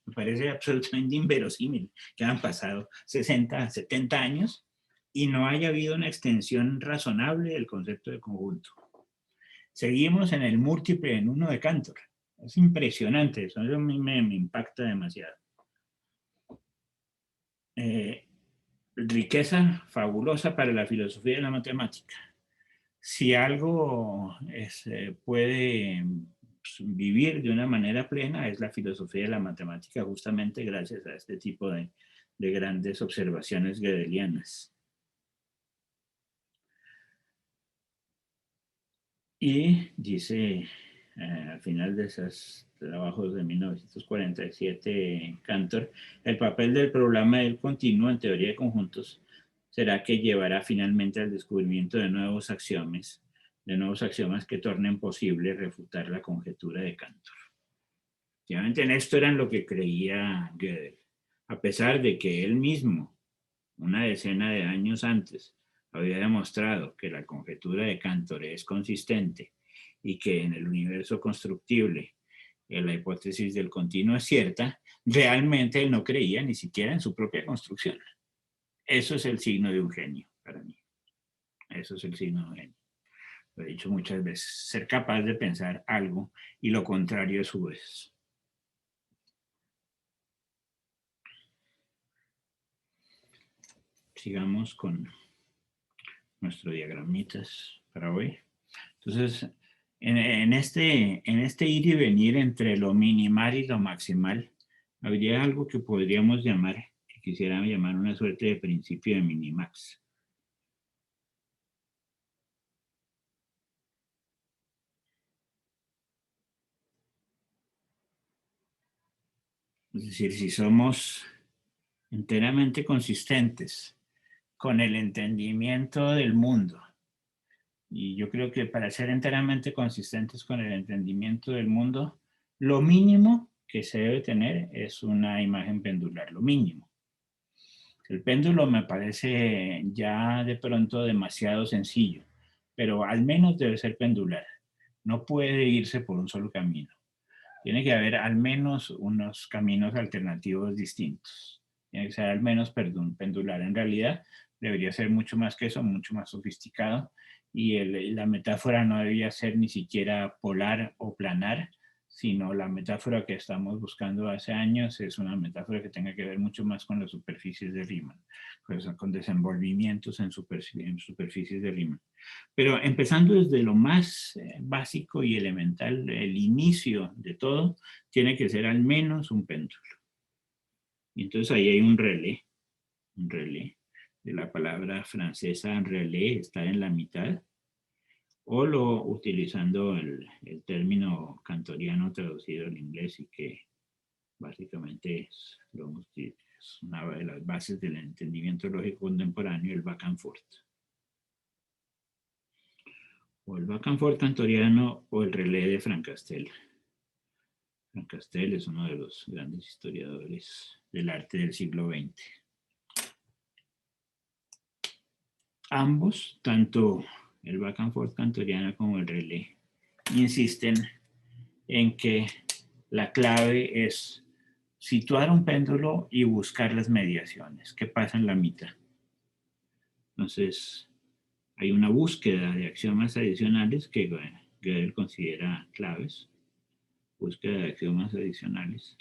Me parece absolutamente inverosímil que han pasado 60, 70 años y no haya habido una extensión razonable del concepto de conjunto. Seguimos en el múltiple en 1 de Cantor. Es impresionante, eso a mí me impacta demasiado. Riqueza fabulosa para la filosofía de la matemática. Si algo puede vivir de una manera plena es la filosofía de la matemática, justamente gracias a este tipo de grandes observaciones gödelianas. Y dice al final de esos trabajos de 1947, Cantor, el papel del problema del continuo en teoría de conjuntos será que llevará finalmente al descubrimiento de nuevos axiomas que tornen posible refutar la conjetura de Cantor. Efectivamente, en esto eran lo que creía Gödel, a pesar de que él mismo, una decena de años antes, había demostrado que la conjetura de Cantor es consistente y que en el universo constructible la hipótesis del continuo es cierta, realmente él no creía ni siquiera en su propia construcción. Eso es el signo de un genio para mí. Eso es el signo de un genio. Lo he dicho muchas veces, ser capaz de pensar algo y lo contrario a su vez. Sigamos con nuestros diagramitas para hoy. Entonces, en este ir y venir entre lo minimal y lo maximal, habría algo que podríamos llamar, que quisiera llamar una suerte de principio de minimax. Es decir, si somos enteramente consistentes con el entendimiento del mundo, y yo creo que para ser enteramente consistentes con el entendimiento del mundo, lo mínimo que se debe tener es una imagen pendular, lo mínimo. El péndulo me parece ya de pronto demasiado sencillo, pero al menos debe ser pendular. No puede irse por un solo camino. Tiene que haber al menos unos caminos alternativos distintos. Tiene que ser al menos pendular. En realidad debería ser mucho más que eso, mucho más sofisticado. Y la metáfora no debería ser ni siquiera polar o planar, sino la metáfora que estamos buscando hace años es una metáfora que tenga que ver mucho más con las superficies de Riemann, con desenvolvimientos en superficies de Riemann. Pero empezando desde lo más básico y elemental, el inicio de todo tiene que ser al menos un péndulo. Y entonces ahí hay un relé de la palabra francesa relé, está en la mitad, o utilizando el término cantoriano traducido al inglés y que básicamente es una de las bases del entendimiento lógico contemporáneo, el back and forth. O el back and forth cantoriano o el relé de Francastel. Francastel es uno de los grandes historiadores del arte del siglo XX. Ambos, tanto el back and forth cantoriano como el relé, insisten en que la clave es situar un péndulo y buscar las mediaciones. ¿Qué pasa en la mitad? Entonces, hay una búsqueda de axiomas adicionales que Gödel considera claves. Búsqueda de axiomas adicionales.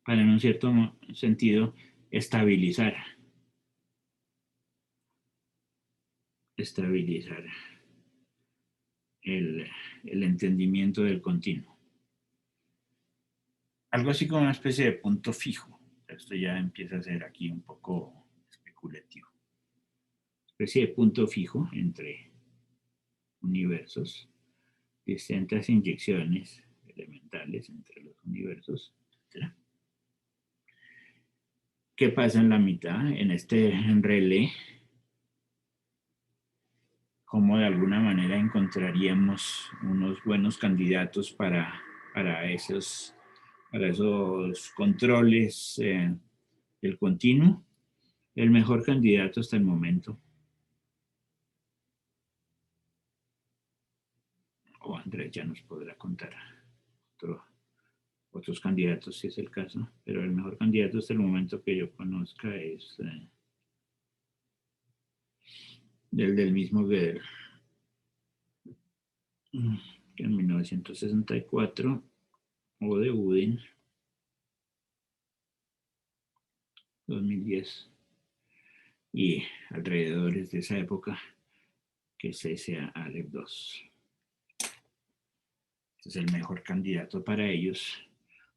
Para, en un cierto sentido, estabilizar el entendimiento del continuo. Algo así como una especie de punto fijo. Esto ya empieza a ser aquí un poco especulativo. Especie de punto fijo entre universos, distintas inyecciones elementales entre los universos, etc. ¿Qué pasa en la mitad? En este relé, cómo de alguna manera encontraríamos unos buenos candidatos para esos controles del continuo. El mejor candidato hasta el momento, o Andrés ya nos podrá contar otros candidatos si es el caso, pero el mejor candidato hasta el momento que yo conozca es del mismo Gödel, que en 1964, o de Budin, 2010, y alrededores de esa época que cese a Aleph 2. Este es el mejor candidato para ellos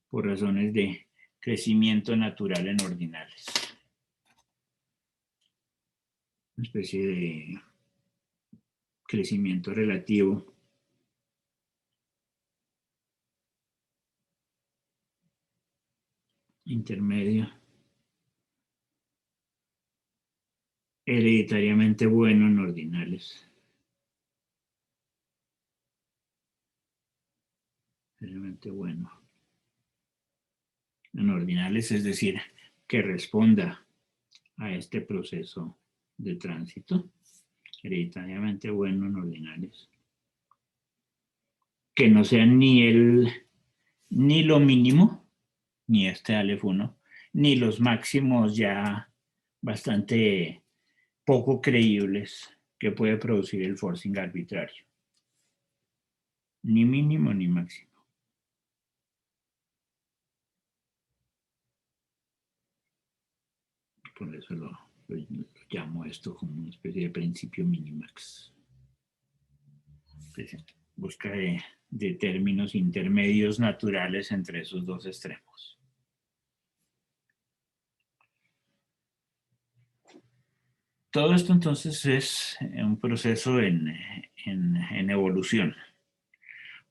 por razones de crecimiento natural en ordinales. Una especie de crecimiento relativo intermedio, hereditariamente bueno en ordinales. Hereditariamente bueno en ordinales, es decir, que responda a este proceso de tránsito, hereditariamente bueno en ordinales. Que no sean ni lo mínimo, ni este Aleph 1, ni los máximos ya bastante poco creíbles que puede producir el forcing arbitrario. Ni mínimo ni máximo. Por eso lo llamo esto como una especie de principio minimax. Busca de términos intermedios naturales entre esos dos extremos. Todo esto entonces es un proceso en evolución,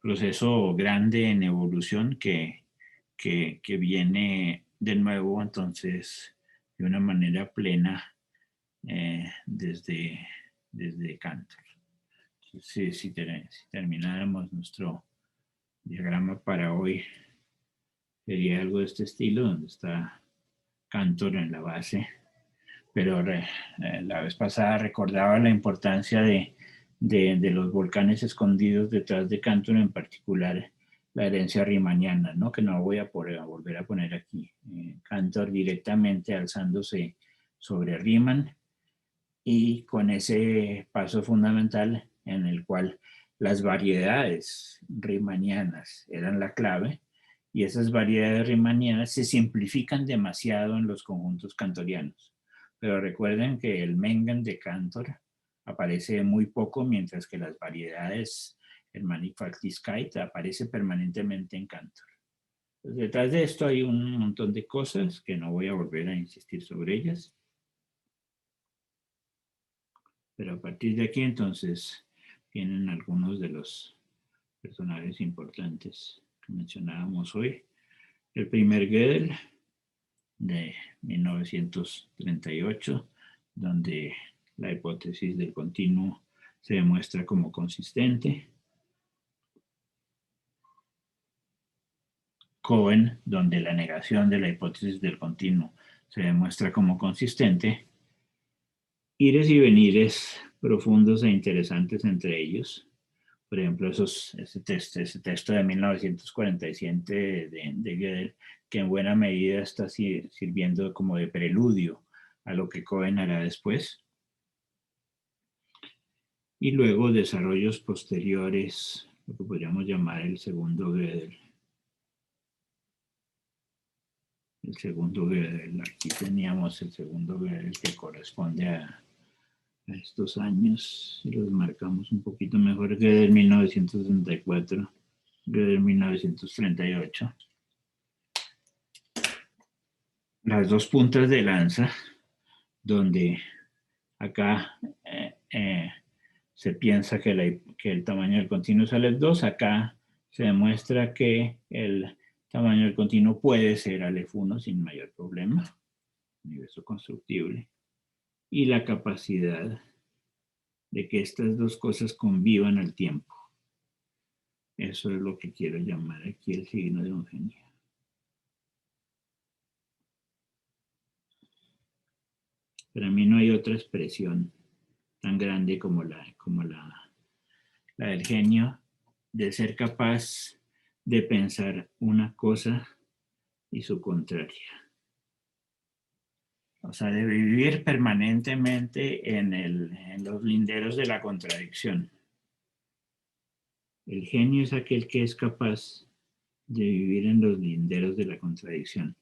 proceso grande en evolución que viene de nuevo entonces de una manera plena desde Cantor. Si termináramos nuestro diagrama para hoy, sería algo de este estilo, donde está Cantor en la base, pero la vez pasada recordaba la importancia de los volcanes escondidos detrás de Cantor, en particular la herencia riemanniana, ¿no? Que no voy a volver a poner aquí. Cantor directamente alzándose sobre Riemann, y con ese paso fundamental en el cual las variedades riemannianas eran la clave, y esas variedades riemannianas se simplifican demasiado en los conjuntos cantorianos. Pero recuerden que el Mengen de Cantor aparece muy poco, mientras que las variedades, el Mannigfaltigkeit, aparece permanentemente en Cantor. Entonces, detrás de esto hay un montón de cosas que no voy a volver a insistir sobre ellas. Pero a partir de aquí entonces vienen algunos de los personajes importantes que mencionábamos hoy. El primer Gödel de 1938, donde la hipótesis del continuo se demuestra como consistente. Cohen, donde la negación de la hipótesis del continuo se demuestra como consistente. Ires y venires profundos e interesantes entre ellos. Por ejemplo, ese texto de 1947 de Gödel, que en buena medida está sirviendo como de preludio a lo que Cohen hará después. Y luego desarrollos posteriores, lo que podríamos llamar el segundo Gödel. El segundo Gödel, aquí teníamos el segundo Gödel que corresponde a estos años, si los marcamos un poquito mejor, Gödel 1964, Gödel 1938. Las dos puntas de lanza, donde acá se piensa que el tamaño del continuo es Aleph 2, acá se demuestra que el tamaño del continuo puede ser Aleph 1 sin mayor problema, universo constructible, y la capacidad de que estas dos cosas convivan al tiempo. Eso es lo que quiero llamar aquí el signo de homogeneidad. Para mí no hay otra expresión tan grande como la del genio, de ser capaz de pensar una cosa y su contraria. O sea, de vivir permanentemente en los linderos de la contradicción. El genio es aquel que es capaz de vivir en los linderos de la contradicción,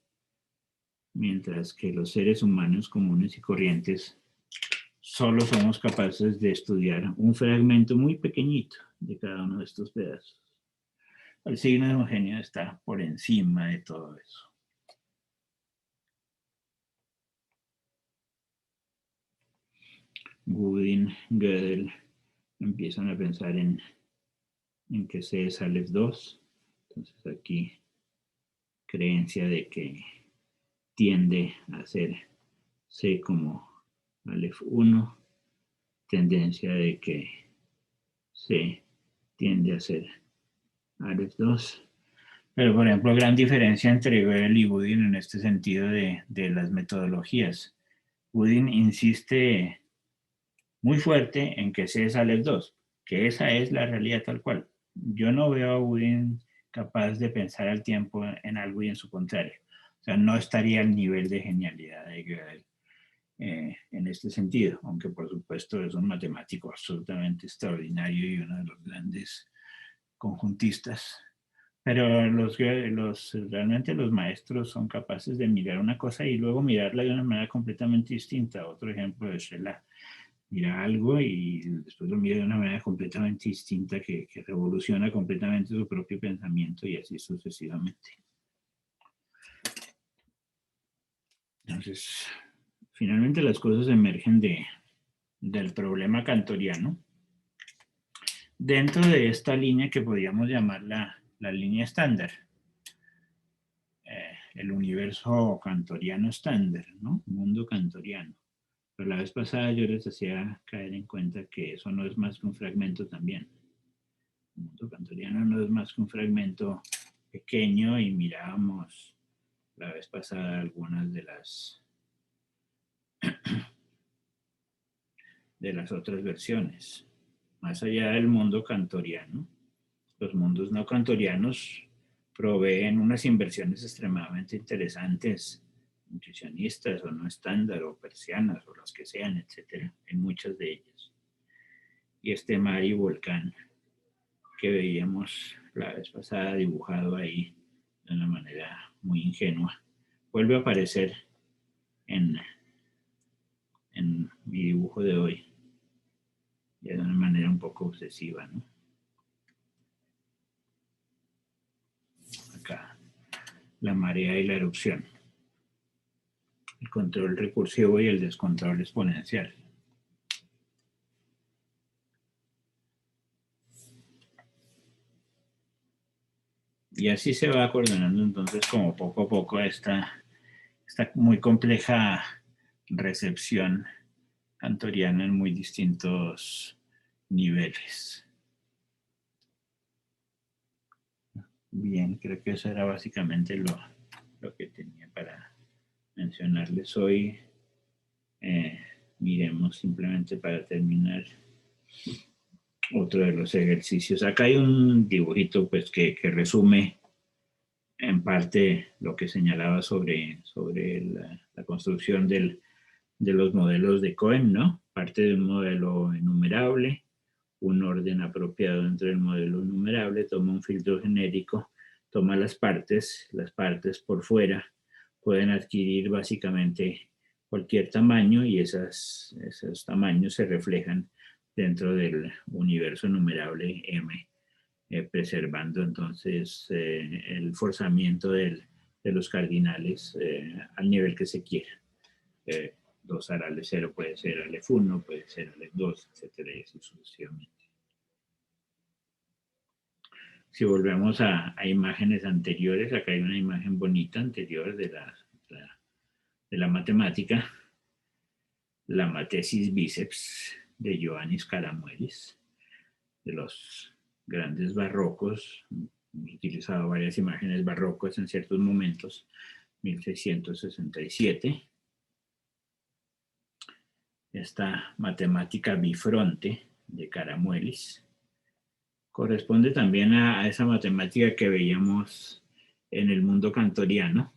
mientras que los seres humanos comunes y corrientes solo somos capaces de estudiar un fragmento muy pequeñito de cada uno de estos pedazos. El signo de un genio está por encima de todo eso. Gooding, Gödel empiezan a pensar en que C es Aleph 2. Entonces aquí creencia de que tiende a ser C como Aleph 1, tendencia de que C tiende a ser Aleph 2. Pero, por ejemplo, gran diferencia entre Gödel y Gooding en este sentido de las metodologías. Gooding insiste muy fuerte en que C es Aleph 2, que esa es la realidad tal cual. Yo no veo a Gooding capaz de pensar al tiempo en algo y en su contrario. O sea, no estaría al nivel de genialidad de Gödel en este sentido, aunque por supuesto es un matemático absolutamente extraordinario y uno de los grandes conjuntistas. Pero realmente los maestros son capaces de mirar una cosa y luego mirarla de una manera completamente distinta. Otro ejemplo es Shelah. Mira algo y después lo mira de una manera completamente distinta que revoluciona completamente su propio pensamiento y así sucesivamente. Entonces, finalmente las cosas emergen del problema kantoriano dentro de esta línea que podríamos llamar la línea estándar. El universo kantoriano estándar, ¿no? Mundo kantoriano. Pero la vez pasada yo les hacía caer en cuenta que eso no es más que un fragmento también. El mundo kantoriano no es más que un fragmento pequeño y mirábamos la vez pasada algunas de las otras versiones. Más allá del mundo kantoriano, los mundos no kantorianos proveen unas inversiones extremadamente interesantes, nutricionistas o no estándar o persianas o las que sean, etcétera, en muchas de ellas. Y este mar y volcán que veíamos la vez pasada dibujado ahí de una manera muy ingenua, vuelve a aparecer en, en mi dibujo de hoy, ya de una manera un poco obsesiva, ¿no? Acá, la marea y la erupción, el control recursivo y el descontrol exponencial. Y así se va coordinando entonces como poco a poco esta muy compleja recepción kantoriana en muy distintos niveles. Bien, creo que eso era básicamente lo que tenía para mencionarles hoy. Miremos simplemente para terminar otro de los ejercicios. Acá hay un dibujito pues que resume en parte lo que señalaba sobre la construcción de los modelos de Cohen, ¿no? Parte de un modelo enumerable, un orden apropiado dentro del modelo enumerable, toma un filtro genérico, toma las partes por fuera pueden adquirir básicamente cualquier tamaño y esos tamaños se reflejan dentro del universo enumerable M, preservando entonces el forzamiento de los cardinales al nivel que se quiera. 2 al Aleph 0 puede ser Aleph 1, puede ser Aleph 2, etcétera, y así sucesivamente. Si volvemos a imágenes anteriores, acá hay una imagen bonita anterior de la matemática, la Matesis Bíceps de Ioannis Karamoelis, de los grandes barrocos. Hemos utilizado varias imágenes barrocas en ciertos momentos, 1667. Esta matemática bifronte de Karamoelis corresponde también a esa matemática que veíamos en el mundo kantoriano,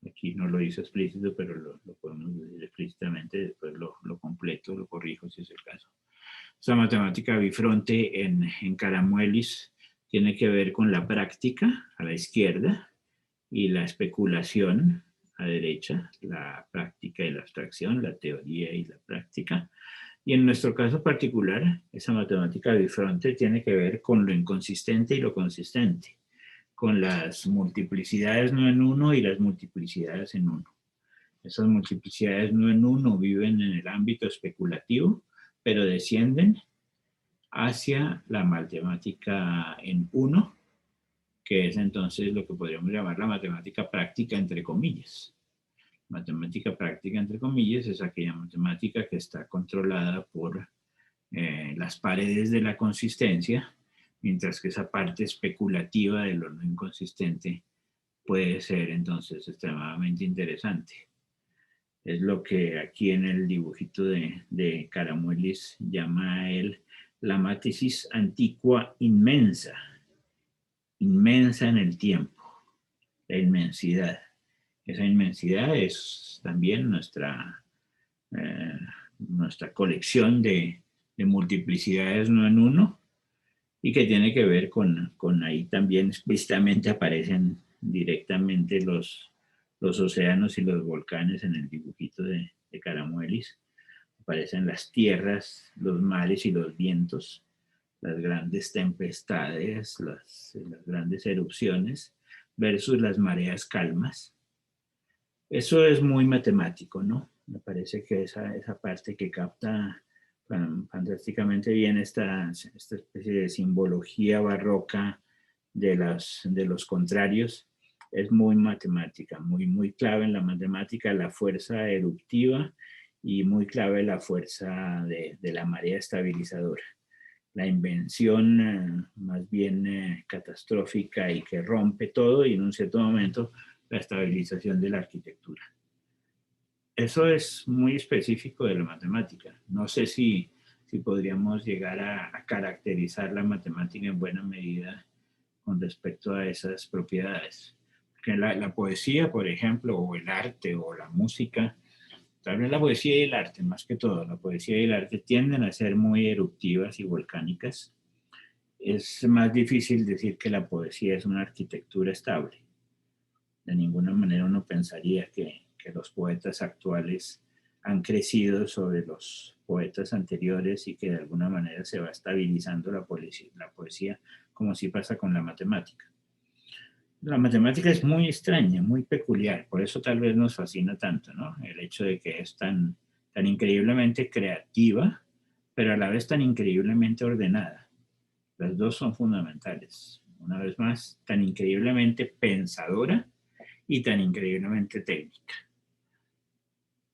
Aquí no lo hice explícito, pero lo podemos decir explícitamente, después lo completo, lo corrijo si es el caso. Esta matemática bifronte en Caramuelis tiene que ver con la práctica a la izquierda y la especulación a derecha, la práctica y la abstracción, la teoría y la práctica. Y en nuestro caso particular, esa matemática bifronte tiene que ver con lo inconsistente y lo consistente, con las multiplicidades no en uno y las multiplicidades en uno. Esas multiplicidades no en uno viven en el ámbito especulativo, pero descienden hacia la matemática en uno, que es entonces lo que podríamos llamar la matemática práctica, entre comillas. Matemática práctica, entre comillas, es aquella matemática que está controlada por las paredes de la consistencia, mientras que esa parte especulativa de lo no inconsistente puede ser entonces extremadamente interesante. Es lo que aquí en el dibujito de Caramuelis llama él la matriz antigua inmensa, inmensa en el tiempo, la inmensidad. Esa inmensidad es también nuestra colección de multiplicidades no en uno, y que tiene que ver con ahí también explícitamente aparecen directamente los océanos y los volcanes en el dibujito de Caramuelis. Aparecen las tierras, los mares y los vientos, las grandes tempestades, las grandes erupciones, versus las mareas calmas. Eso es muy matemático, ¿no? Me parece que esa parte que capta fantásticamente bien esta especie de simbología barroca de los contrarios es muy matemática, muy clave en la matemática, la fuerza eruptiva y muy clave la fuerza de la marea estabilizadora. La invención más bien catastrófica y que rompe todo, y en un cierto momento la estabilización de la arquitectura. Eso es muy específico de la matemática. No sé si podríamos llegar a caracterizar la matemática en buena medida con respecto a esas propiedades. Porque la poesía, por ejemplo, o el arte o la música, tal vez la poesía y el arte, más que todo, la poesía y el arte tienden a ser muy eruptivas y volcánicas. Es más difícil decir que la poesía es una arquitectura estable. De ninguna manera uno pensaría que los poetas actuales han crecido sobre los poetas anteriores y que de alguna manera se va estabilizando la poesía como si pasa con la matemática. La matemática es muy extraña, muy peculiar, por eso tal vez nos fascina tanto, ¿no? El hecho de que es tan increíblemente creativa, pero a la vez tan increíblemente ordenada. Las dos son fundamentales. Una vez más, tan increíblemente pensadora y tan increíblemente técnica.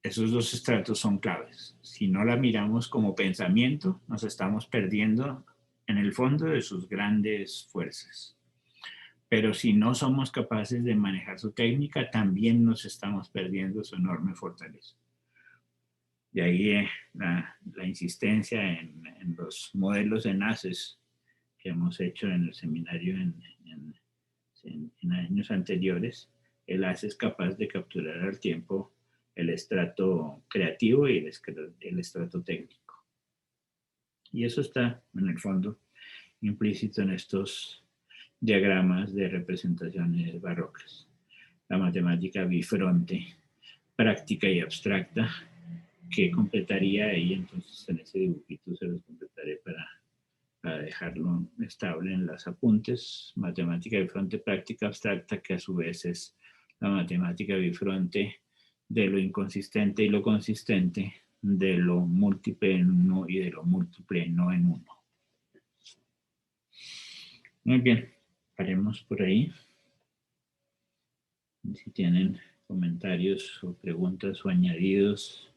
Esos dos estratos son claves. Si no la miramos como pensamiento, nos estamos perdiendo en el fondo de sus grandes fuerzas. Pero si no somos capaces de manejar su técnica, también nos estamos perdiendo su enorme fortaleza. De ahí la insistencia en los modelos de NACES que hemos hecho en el seminario en años anteriores. El ACE es capaz de capturar al tiempo el estrato creativo y el estrato técnico. Y eso está, en el fondo, implícito en estos diagramas de representaciones barrocas. La matemática bifronte, práctica y abstracta, que completaría ahí, entonces en ese dibujito se los completaré para dejarlo estable en los apuntes. Matemática bifronte, práctica abstracta, que a su vez es la matemática bifronte de lo inconsistente y lo consistente, de lo múltiple en uno y de lo múltiple no en uno. Muy bien, haremos por ahí. Si tienen comentarios o preguntas o añadidos,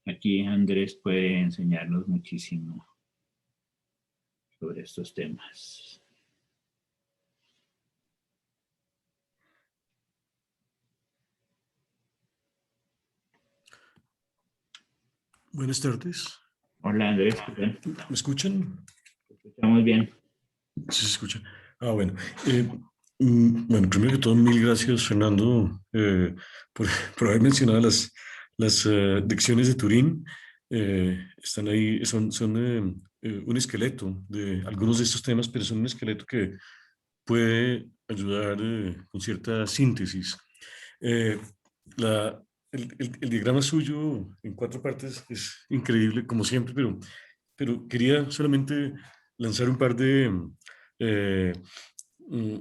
aquí Andrés puede enseñarnos muchísimo sobre estos temas. Buenas tardes. Hola Andrés, ¿qué tal? ¿Me escuchan? Escuchamos bien. Sí, se escucha. Bueno. Bueno, primero que todo, mil gracias, Fernando, por, por haber mencionado las dicciones de Turín. Están ahí, son un esqueleto de algunos de estos temas, pero son un esqueleto que puede ayudar con cierta síntesis. Eh, la, el diagrama suyo en cuatro partes es increíble, como siempre, pero quería solamente lanzar un par de, eh, mm,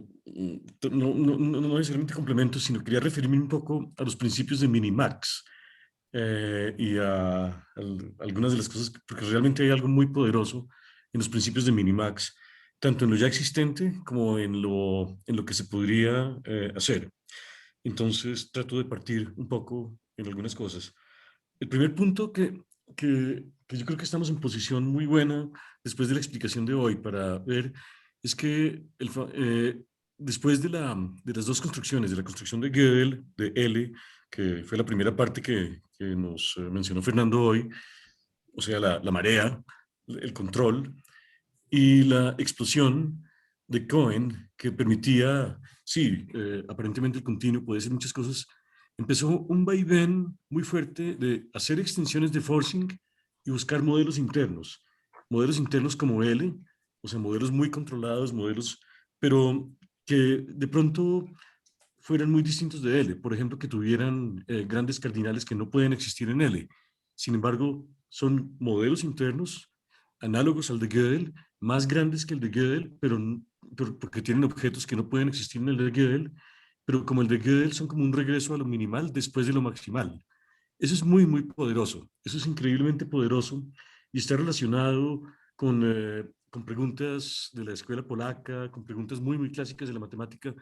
no necesariamente complementos, sino quería referirme un poco a los principios de Minimax y algunas de las cosas, porque realmente hay algo muy poderoso en los principios de Minimax, tanto en lo ya existente como en lo que se podría hacer. Entonces trato de partir un poco en algunas cosas. El primer punto que yo creo que estamos en posición muy buena después de la explicación de hoy para ver es que después de las dos construcciones, de la construcción de Gödel, de L, que fue la primera parte que nos mencionó Fernando hoy, o sea, la marea, el control, y la explosión de Cohen, que permitía, sí, aparentemente el continuo puede ser muchas cosas, empezó un vaivén muy fuerte de hacer extensiones de forcing y buscar modelos internos como L, o sea, modelos muy controlados, modelos, pero que de pronto fueran muy distintos de L, por ejemplo, que tuvieran grandes cardinales que no pueden existir en L. Sin embargo, son modelos internos análogos al de Gödel, más grandes que el de Gödel, pero porque tienen objetos que no pueden existir en el de Gödel, pero como el de Gödel son como un regreso a lo minimal después de lo maximal. Eso es muy, muy poderoso, eso es increíblemente poderoso y está relacionado con preguntas de la escuela polaca, con preguntas muy, muy clásicas de la matemática.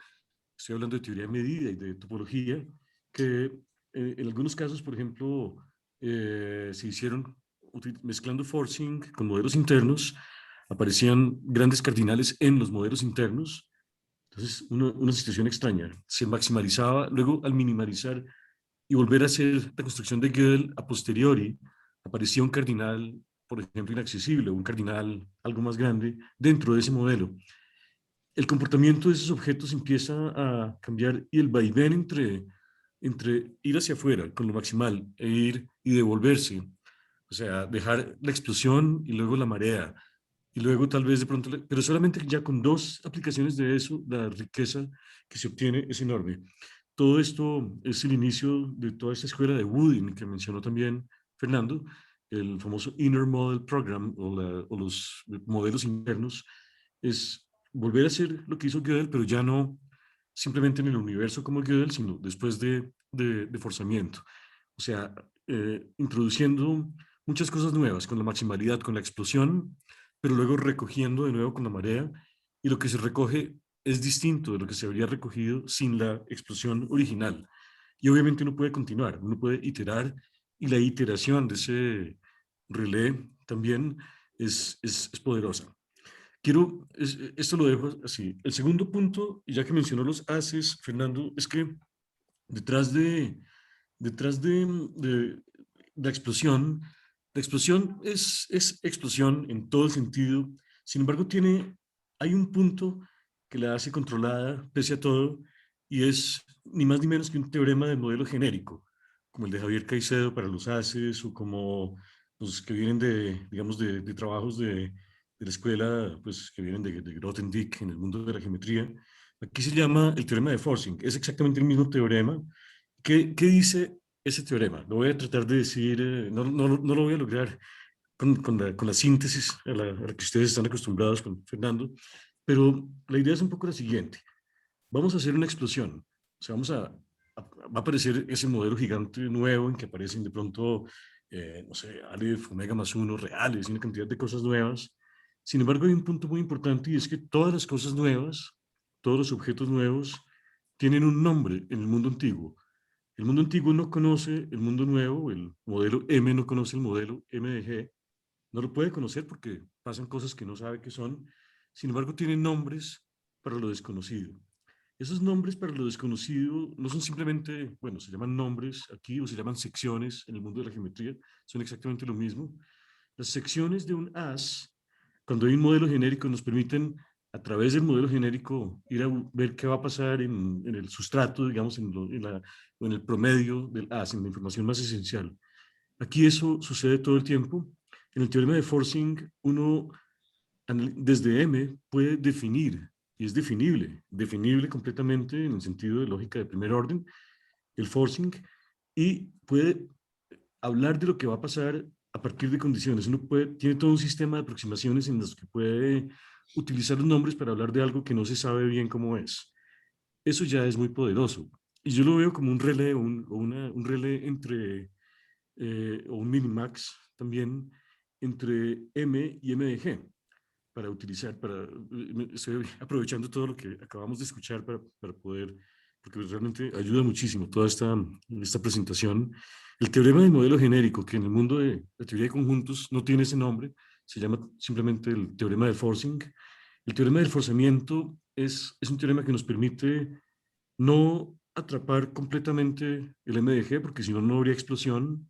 Estoy hablando de teoría de medida y de topología, que en algunos casos, por ejemplo, se hicieron mezclando forcing con modelos internos, aparecían grandes cardinales en los modelos internos. Entonces, una situación extraña. Se maximalizaba, luego al minimalizar y volver a hacer la construcción de Gödel a posteriori, aparecía un cardinal, por ejemplo, inaccesible, un cardinal algo más grande dentro de ese modelo. El comportamiento de esos objetos empieza a cambiar y el vaivén entre ir hacia afuera con lo maximal e ir y devolverse, o sea, dejar la explosión y luego la marea, y luego tal vez de pronto, pero solamente ya con dos aplicaciones de eso, la riqueza que se obtiene es enorme. Todo esto es el inicio de toda esta escuela de Woodin que mencionó también Fernando, el famoso Inner Model Program o los modelos internos, es volver a hacer lo que hizo Gödel, pero ya no simplemente en el universo como Gödel, sino después de forzamiento. O sea, introduciendo muchas cosas nuevas, con la maximalidad, con la explosión, pero luego recogiendo de nuevo con la marea, y lo que se recoge es distinto de lo que se habría recogido sin la explosión original. Y obviamente uno puede continuar, uno puede iterar, y la iteración de ese relé también es poderosa. Esto lo dejo así. El segundo punto, y ya que mencionó los haces, Fernando, es que detrás de la explosión es explosión en todo el sentido. Sin embargo, hay un punto que la hace controlada pese a todo, y es ni más ni menos que un teorema del modelo genérico, como el de Javier Caicedo para los haces, o como los que vienen digamos, de trabajos de la escuela, pues que vienen de Grothendieck en el mundo de la geometría. Aquí se llama el teorema de Forsyth. Es exactamente el mismo teorema. ¿Qué dice ese teorema? Lo voy a tratar de decir, no lo voy a lograr con la síntesis a la que ustedes están acostumbrados con Fernando, pero la idea es un poco la siguiente. Vamos a hacer una explosión. O sea, va a aparecer ese modelo gigante nuevo en que aparecen de pronto, no sé, Aleph, omega más uno, reales, y una cantidad de cosas nuevas. Sin embargo, hay un punto muy importante y es que todas las cosas nuevas, todos los objetos nuevos, tienen un nombre en el mundo antiguo. El mundo antiguo no conoce el mundo nuevo, el modelo M no conoce el modelo M de G, no lo puede conocer porque pasan cosas que no sabe qué son, sin embargo tiene nombres para lo desconocido. Esos nombres para lo desconocido no son simplemente, bueno, se llaman nombres aquí o se llaman secciones en el mundo de la geometría, son exactamente lo mismo. Las secciones de un as, cuando hay un modelo genérico, nos permiten a través del modelo genérico, ir a ver qué va a pasar en el sustrato, digamos, en el promedio en la información más esencial. Aquí eso sucede todo el tiempo. En el teorema de forcing, uno desde M puede definir, y es definible completamente en el sentido de lógica de primer orden, el forcing, y puede hablar de lo que va a pasar a partir de condiciones. Tiene todo un sistema de aproximaciones en los que puede utilizar los nombres para hablar de algo que no se sabe bien cómo es. Eso ya es muy poderoso. Y yo lo veo como un relé, un relé entre, o un minimax también, entre M y MDG para utilizar, estoy aprovechando todo lo que acabamos de escuchar para poder, porque realmente ayuda muchísimo toda esta presentación. El teorema del modelo genérico, que en el mundo de la teoría de conjuntos no tiene ese nombre, se llama simplemente el teorema de forcing. El teorema del forzamiento es un teorema que nos permite no atrapar completamente el MDG, porque si no, no habría explosión,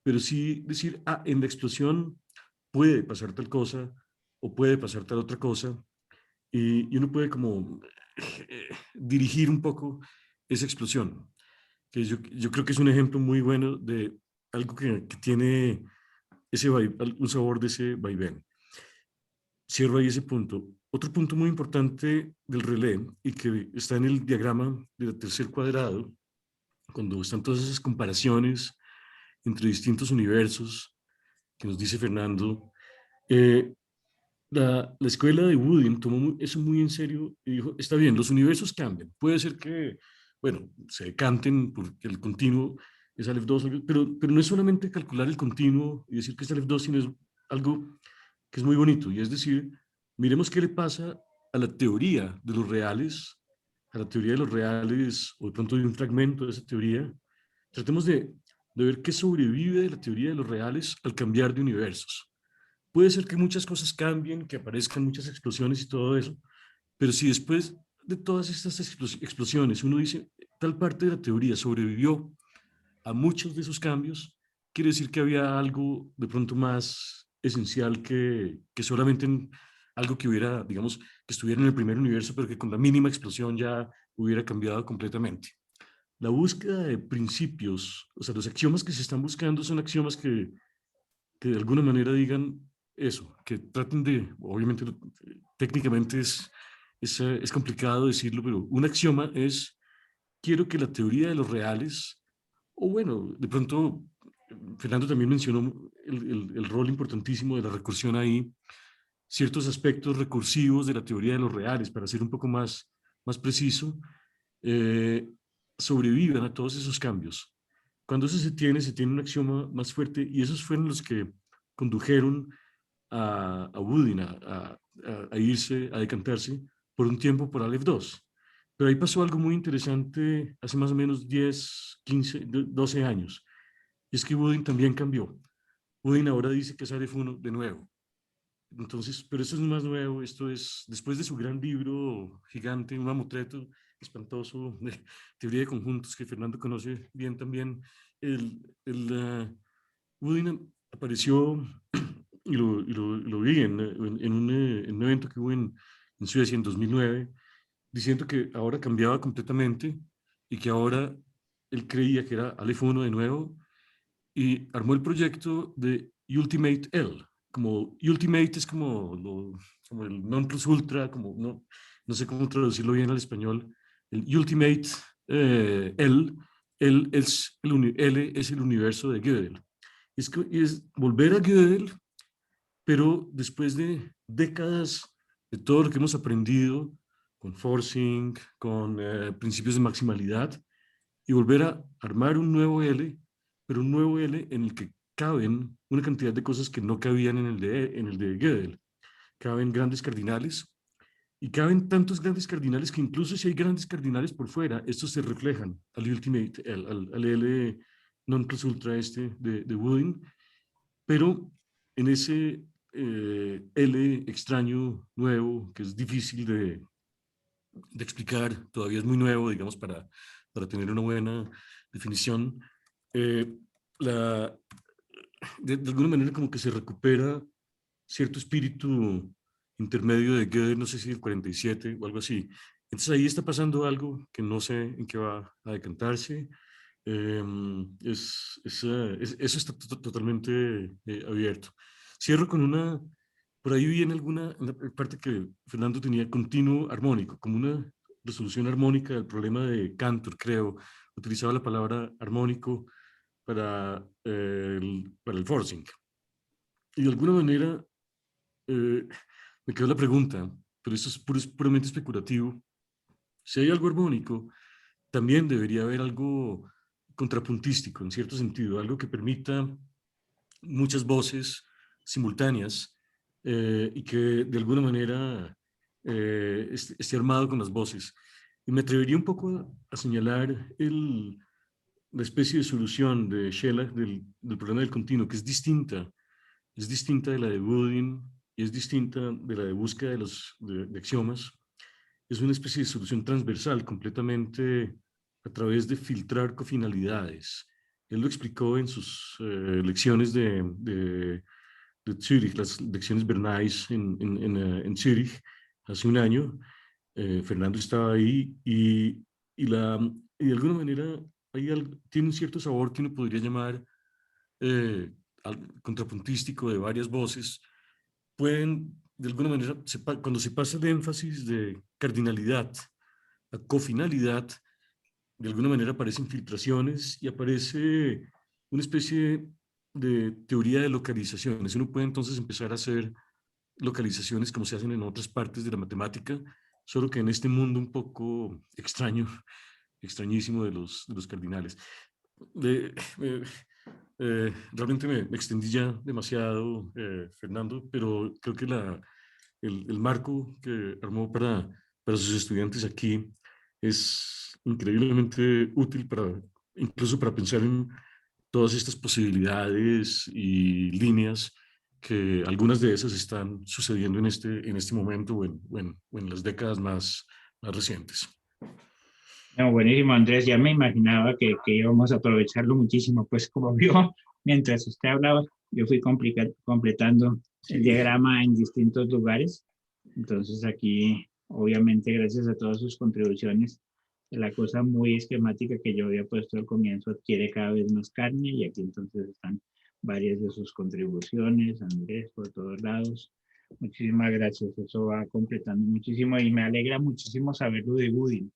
pero sí decir, en la explosión puede pasar tal cosa o puede pasar tal otra cosa, y uno puede como dirigir un poco esa explosión, que yo creo que es un ejemplo muy bueno de algo que tiene un sabor de ese vaivén. Cierro ahí ese punto. Otro punto muy importante del relé y que está en el diagrama del tercer cuadrado, cuando están todas esas comparaciones entre distintos universos que nos dice Fernando, eh, la escuela de Woodin tomó eso muy en serio y dijo, está bien, los universos cambian. Puede ser que, bueno, se decanten porque el continuo es Aleph 2, pero no es solamente calcular el continuo y decir que es Aleph 2, sino es algo que es muy bonito. Y es decir, miremos qué le pasa a la teoría de los reales, a la teoría de los reales, o de pronto de un fragmento de esa teoría. Tratemos de ver qué sobrevive de la teoría de los reales al cambiar de universos. Puede ser que muchas cosas cambien, que aparezcan muchas explosiones y todo eso, pero si después de todas estas explosiones uno dice tal parte de la teoría sobrevivió a muchos de esos cambios, quiere decir que había algo de pronto más esencial que solamente algo que hubiera, digamos, que estuviera en el primer universo, pero que con la mínima explosión ya hubiera cambiado completamente. La búsqueda de principios, o sea, los axiomas que se están buscando son axiomas que de alguna manera digan eso, que traten de, obviamente técnicamente es complicado decirlo, pero un axioma es, quiero que la teoría de los reales, o bueno, de pronto, Fernando también mencionó el rol importantísimo de la recursión ahí, ciertos aspectos recursivos de la teoría de los reales, para ser un poco más preciso, eh, sobrevivan a todos esos cambios. Cuando eso se tiene un axioma más fuerte, y esos fueron los que condujeron a Woodin a irse, a decantarse por un tiempo por Aleph 2. Pero ahí pasó algo muy interesante hace más o menos 10, 15, 12 años. Y es que Woodin también cambió. Woodin ahora dice que es Aleph 1 de nuevo. Entonces, pero esto es más nuevo, esto es después de su gran libro gigante, un mamotreto espantoso de teoría de conjuntos que Fernando conoce bien también, Woodin apareció lo vi en un evento que hubo en Suecia en 2009, diciendo que ahora cambiaba completamente y que ahora él creía que era Aleph 1 de nuevo y armó el proyecto de Ultimate L. Como Ultimate es como el non plus ultra, como no sé cómo traducirlo bien al español. El Ultimate L, L es el universo de Gödel. Es volver a Gödel, pero después de décadas de todo lo que hemos aprendido con forcing, con principios de maximalidad, y volver a armar un nuevo L, pero un nuevo L en el que caben una cantidad de cosas que no cabían en el de Gödel. Caben grandes cardinales, y caben tantos grandes cardinales que incluso si hay grandes cardinales por fuera, estos se reflejan al Ultimate, al L non plus ultra de Woodin, pero en ese L extraño, nuevo, que es difícil de explicar, todavía es muy nuevo, digamos, para tener una buena definición, eh, alguna manera como que se recupera cierto espíritu intermedio de Gödel, no sé si el 47 o algo así. Entonces ahí está pasando algo que no sé en qué va a decantarse. Eso está totalmente abierto. Cierro con una, por ahí viene alguna en la parte que Fernando tenía, continuo armónico, como una resolución armónica del problema de Cantor, creo. Utilizaba la palabra armónico para el forcing. Y de alguna manera me quedó la pregunta, pero esto es puramente especulativo. Si hay algo armónico, también debería haber algo contrapuntístico, en cierto sentido, algo que permita muchas voces simultáneas y que de alguna manera esté armado con las voces. Y me atrevería un poco a señalar la especie de solución de Shellac del problema del continuo, que es distinta de la de Woodin y es distinta de la de búsqueda de axiomas. Es una especie de solución transversal, completamente a través de filtrar cofinalidades. Él lo explicó en sus lecciones de Zurich, las lecciones Bernays en Zurich, hace un año. Fernando estaba ahí y de alguna manera tiene un cierto sabor que uno podría llamar eh, contrapuntístico de varias voces, pueden, de alguna manera, cuando se pasa de énfasis de cardinalidad a cofinalidad, de alguna manera aparecen filtraciones y aparece una especie de teoría de localizaciones. Uno puede entonces empezar a hacer localizaciones como se hacen en otras partes de la matemática, solo que en este mundo un poco extraño, extrañísimo de los cardinales. De, eh, realmente me extendí ya demasiado, Fernando, pero creo que el marco que armó para sus estudiantes aquí es increíblemente útil incluso para pensar en todas estas posibilidades y líneas que algunas de esas están sucediendo en este momento o en las décadas más recientes. No, buenísimo, Andrés. Ya me imaginaba que íbamos a aprovecharlo muchísimo. Pues como vio, mientras usted hablaba, yo fui completando el Sí. diagrama en distintos lugares. Entonces aquí, obviamente, gracias a todas sus contribuciones, la cosa muy esquemática que yo había puesto al comienzo adquiere cada vez más carne y aquí entonces están varias de sus contribuciones, Andrés, por todos lados. Muchísimas gracias. Eso va completando muchísimo y me alegra muchísimo saber lo de Woody.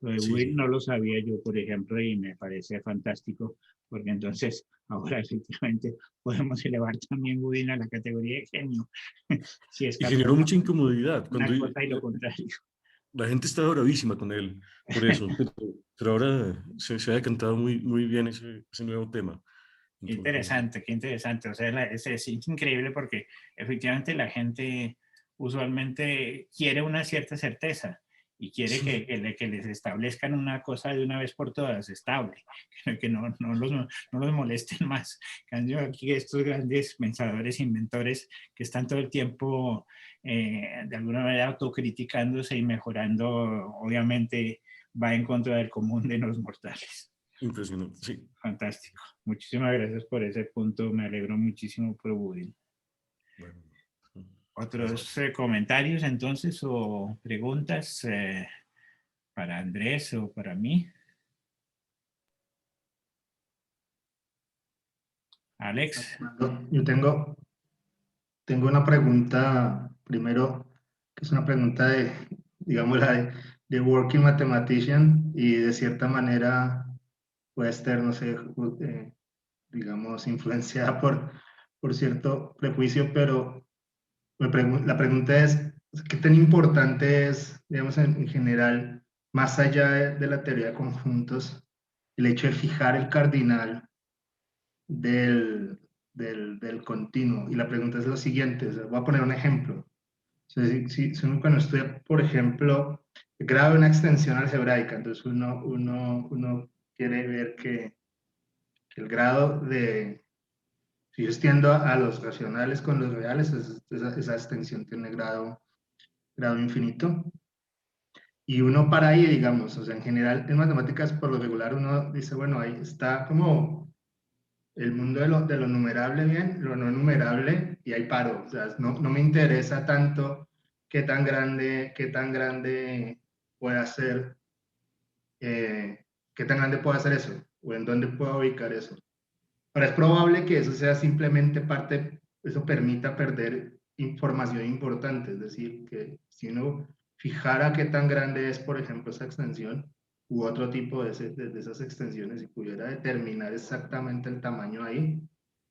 Lo de Will Sí. no lo sabía yo, por ejemplo, y me parece fantástico, porque entonces ahora efectivamente podemos elevar también Woody a la categoría de genio, si es Y capaz generó de mucha hacer incomodidad una cuando cosa y lo contrario. la gente estaba bravísima con él por eso, pero ahora se ha decantado muy bien ese nuevo tema. Entonces, Qué interesante. O sea, es increíble porque efectivamente la gente usualmente quiere una cierta certeza y quiere sí, que les establezcan una cosa de una vez por todas, estable, que no los molesten más. En cambio, aquí estos grandes pensadores, inventores, que están todo el tiempo de alguna manera autocriticándose y mejorando, obviamente va en contra del común de los mortales. impresionante, sí. Fantástico. Muchísimas gracias por ese punto. Me alegro muchísimo por Budín. Bueno, gracias. ¿Otros comentarios entonces o preguntas para Andrés o para mí? Alex. Yo tengo una pregunta, primero, que es una pregunta digamos, de working mathematician y de cierta manera puede estar, no sé, digamos, influenciada por cierto prejuicio, pero la pregunta es, ¿qué tan importante es, digamos, en general, más allá de la teoría de conjuntos, el hecho de fijar el cardinal del continuo? Y la pregunta es lo siguiente, o sea, voy a poner un ejemplo. O sea, si uno cuando estudia, por ejemplo, el grado de una extensión algebraica, entonces uno quiere ver que el grado de, si yo extiendo a los racionales con los reales, esa extensión tiene grado infinito. Y uno para ahí, digamos, o sea, en general, en matemáticas, por lo regular, uno dice, bueno, ahí está como el mundo de lo numerable bien, lo no numerable, y ahí paro. O sea, no me interesa tanto qué tan grande puede ser, qué tan grande puede ser eso, o en dónde puedo ubicar eso. Ahora, es probable que eso sea simplemente eso permita perder información importante, es decir, que si uno fijara qué tan grande es, por ejemplo, esa extensión u otro tipo de esas extensiones y pudiera determinar exactamente el tamaño ahí,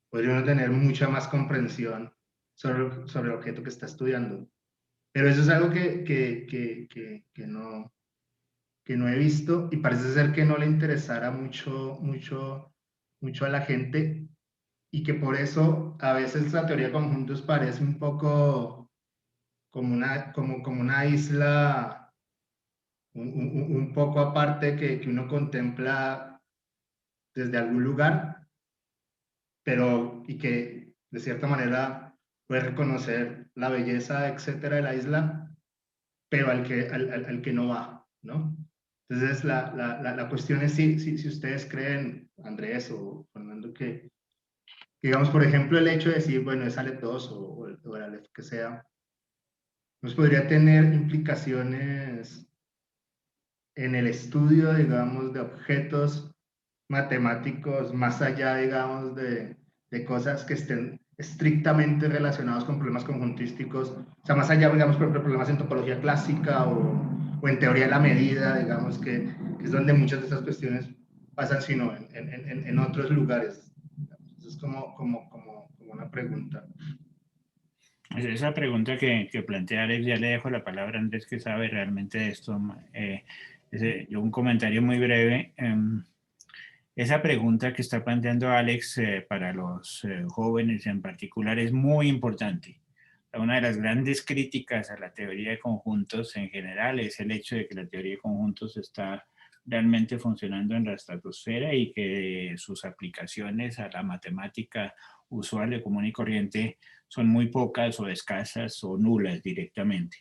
podría uno tener mucha más comprensión sobre el objeto que está estudiando. Pero eso es algo que no he visto y parece ser que no le interesara mucho a la gente y que por eso a veces la teoría de conjuntos parece un poco como una isla un poco aparte que uno contempla desde algún lugar, pero y que de cierta manera puede reconocer la belleza, etcétera, de la isla, pero al que no va, ¿no? Entonces, la cuestión es si ustedes creen, Andrés o Fernando, que, digamos, por ejemplo, el hecho de decir, bueno, es Aleph 2 o el Aleph que sea, pues podría tener implicaciones en el estudio, digamos, de objetos matemáticos más allá, digamos, de cosas que estén estrictamente relacionados con problemas conjuntísticos, o sea, más allá, digamos, por ejemplo, problemas en topología clásica o en teoría de la medida, digamos, que es donde muchas de esas cuestiones pasan, sino en otros lugares. Eso es como una pregunta. Esa pregunta que plantea Alex, ya le dejo la palabra a Andrés, que sabe realmente de esto. Yo un comentario muy breve. Esa pregunta que está planteando Alex para los jóvenes en particular es muy importante. Una de las grandes críticas a la teoría de conjuntos en general es el hecho de que la teoría de conjuntos está realmente funcionando en la estratosfera y que sus aplicaciones a la matemática usual de común y corriente son muy pocas o escasas o nulas directamente.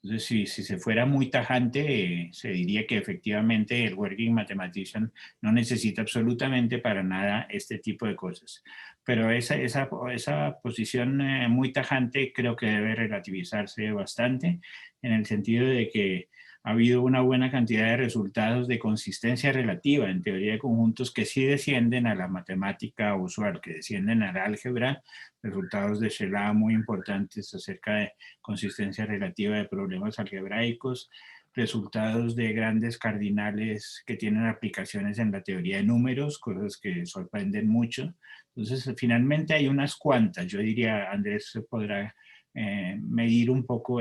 Entonces, si se fuera muy tajante, se diría que efectivamente el Working Mathematician no necesita absolutamente para nada este tipo de cosas. Pero esa posición muy tajante creo que debe relativizarse bastante en el sentido de que ha habido una buena cantidad de resultados de consistencia relativa en teoría de conjuntos que sí descienden a la matemática usual, que descienden al álgebra, resultados de Shelah muy importantes acerca de consistencia relativa de problemas algebraicos, resultados de grandes cardinales que tienen aplicaciones en la teoría de números, cosas que sorprenden mucho. Entonces, finalmente hay unas cuantas, yo diría, Andrés podrá medir un poco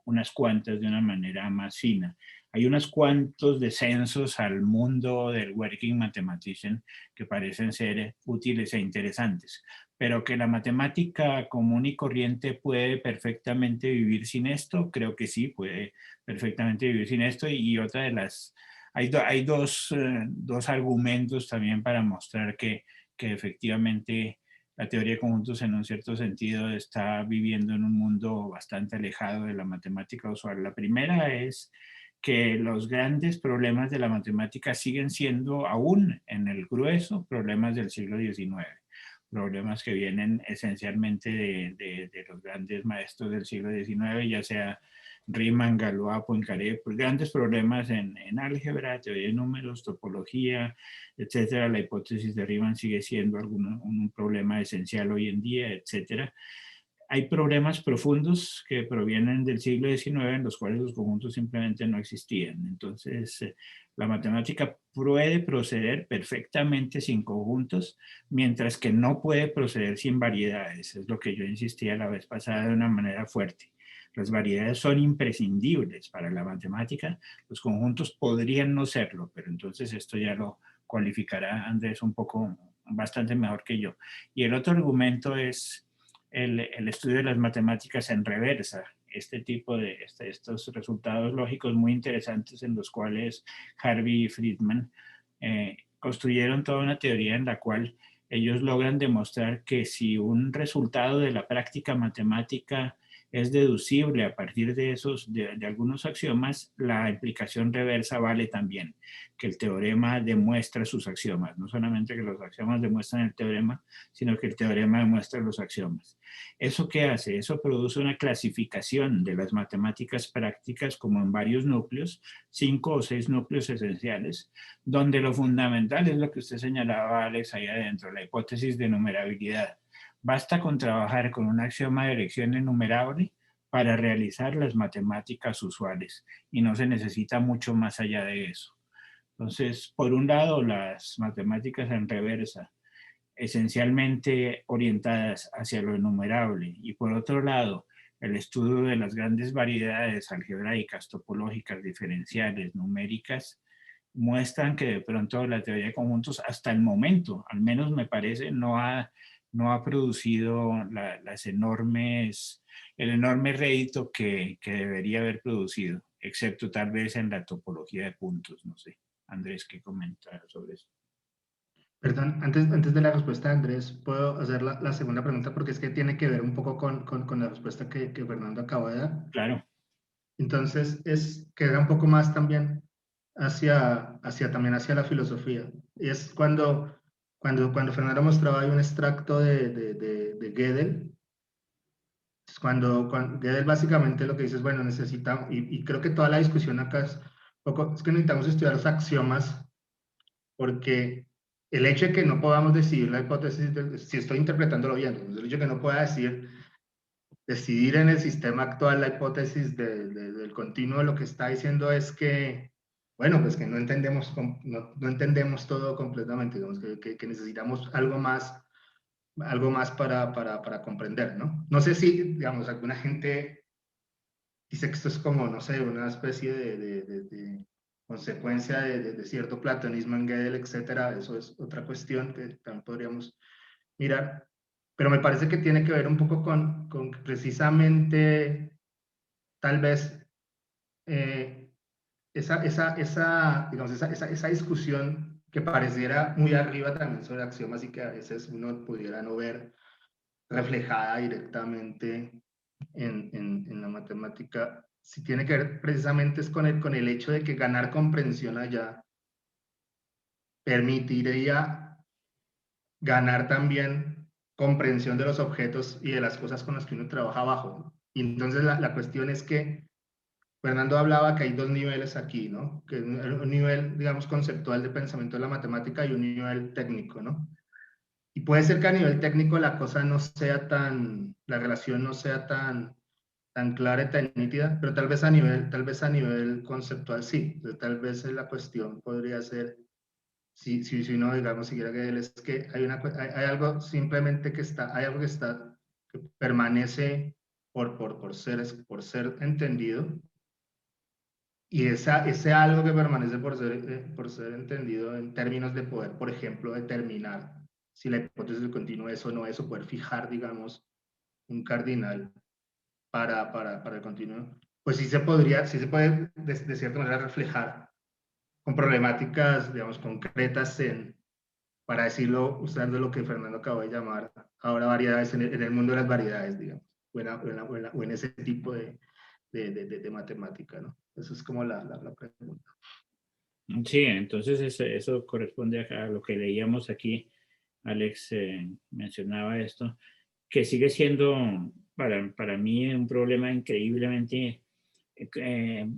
unas cuantas de una manera más fina. Hay unos cuantos descensos al mundo del Working Mathematician que parecen ser útiles e interesantes, pero que la matemática común y corriente puede perfectamente vivir sin esto, creo que sí, puede perfectamente vivir sin esto. Y otra de las, hay dos argumentos también para mostrar que efectivamente la teoría de conjuntos en un cierto sentido está viviendo en un mundo bastante alejado de la matemática usual. La primera es que los grandes problemas de la matemática siguen siendo aún en el grueso problemas del siglo XIX, problemas que vienen esencialmente de los grandes maestros del siglo XIX, ya sea Riemann, Galois, Poincaré, pues grandes problemas en álgebra, teoría de números, topología, etcétera. La hipótesis de Riemann sigue siendo un problema esencial hoy en día, etcétera. Hay problemas profundos que provienen del siglo XIX en los cuales los conjuntos simplemente no existían. Entonces, la matemática puede proceder perfectamente sin conjuntos, mientras que no puede proceder sin variedades. Es lo que yo insistía la vez pasada de una manera fuerte. Las variedades son imprescindibles para la matemática. Los conjuntos podrían no serlo, pero entonces esto ya lo cualificará Andrés un poco, bastante mejor que yo. Y el otro argumento es el estudio de las matemáticas en reversa, este tipo de estos resultados lógicos muy interesantes en los cuales Harvey y Friedman construyeron toda una teoría en la cual ellos logran demostrar que si un resultado de la práctica matemática es deducible a partir de de algunos axiomas, la implicación reversa vale también, que el teorema demuestra sus axiomas, no solamente que los axiomas demuestran el teorema, sino que el teorema demuestra los axiomas. ¿Eso qué hace? Eso produce una clasificación de las matemáticas prácticas como en varios núcleos, 5 o 6 núcleos esenciales, donde lo fundamental es lo que usted señalaba, Alex, ahí adentro, la hipótesis de numerabilidad. Basta con trabajar con un axioma de elección enumerable para realizar las matemáticas usuales y no se necesita mucho más allá de eso. Entonces, por un lado, las matemáticas en reversa, esencialmente orientadas hacia lo enumerable, y por otro lado, el estudio de las grandes variedades algebraicas, topológicas, diferenciales, numéricas, muestran que de pronto la teoría de conjuntos hasta el momento, al menos me parece, no ha producido el enorme rédito que debería haber producido, excepto tal vez en la topología de puntos, no sé. Andrés, ¿qué comentar sobre eso? Perdón, antes de la respuesta de Andrés, ¿puedo hacer la segunda pregunta? Porque es que tiene que ver un poco con la respuesta que Fernando acabó de dar. Claro. Entonces, queda un poco más también también hacia la filosofía. Es cuando Fernando mostraba ahí un extracto de Gödel, es cuando Gödel básicamente lo que dice es, bueno, necesitamos, y creo que toda la discusión acá es que necesitamos estudiar los axiomas, porque el hecho de que no podamos decidir la hipótesis, si estoy interpretándolo bien, el hecho de que no pueda decidir en el sistema actual la hipótesis del continuo, lo que está diciendo es que, bueno, pues que no entendemos todo completamente, digamos, que necesitamos algo más para comprender, ¿no? No sé si, digamos, alguna gente dice que esto es como, no sé, una especie de consecuencia de cierto platonismo en Gödel, etcétera. Eso es otra cuestión que también podríamos mirar. Pero me parece que tiene que ver un poco con precisamente, tal vez, digamos, esa discusión que pareciera muy arriba también sobre axiomas y que a veces uno pudiera no ver reflejada directamente en la matemática, si tiene que ver precisamente es con el hecho de que ganar comprensión allá permitiría ganar también comprensión de los objetos y de las cosas con las que uno trabaja abajo. Y entonces la cuestión es que Fernando hablaba que hay dos niveles aquí, ¿no? Que un nivel, digamos, conceptual de pensamiento de la matemática y un nivel técnico, ¿no? Y puede ser que a nivel técnico la cosa no sea la relación no sea tan clara y tan nítida, pero tal vez a nivel conceptual sí. Entonces, tal vez la cuestión podría ser, si uno, digamos, siguiera que es que hay algo simplemente que permanece por ser entendido, y ese algo que permanece por ser entendido en términos de poder, por ejemplo, determinar si la hipótesis del continuo es o no es, o poder fijar, digamos, un cardinal para el continuo, pues sí se puede de cierta manera reflejar con problemáticas, digamos, concretas para decirlo, usando lo que Fernando acabó de llamar ahora variedades, en el mundo de las variedades, digamos, o en ese tipo de matemática, ¿no? Eso es como la pregunta. Sí, entonces eso corresponde a lo que leíamos aquí. Alex mencionaba esto, que sigue siendo para mí un problema increíblemente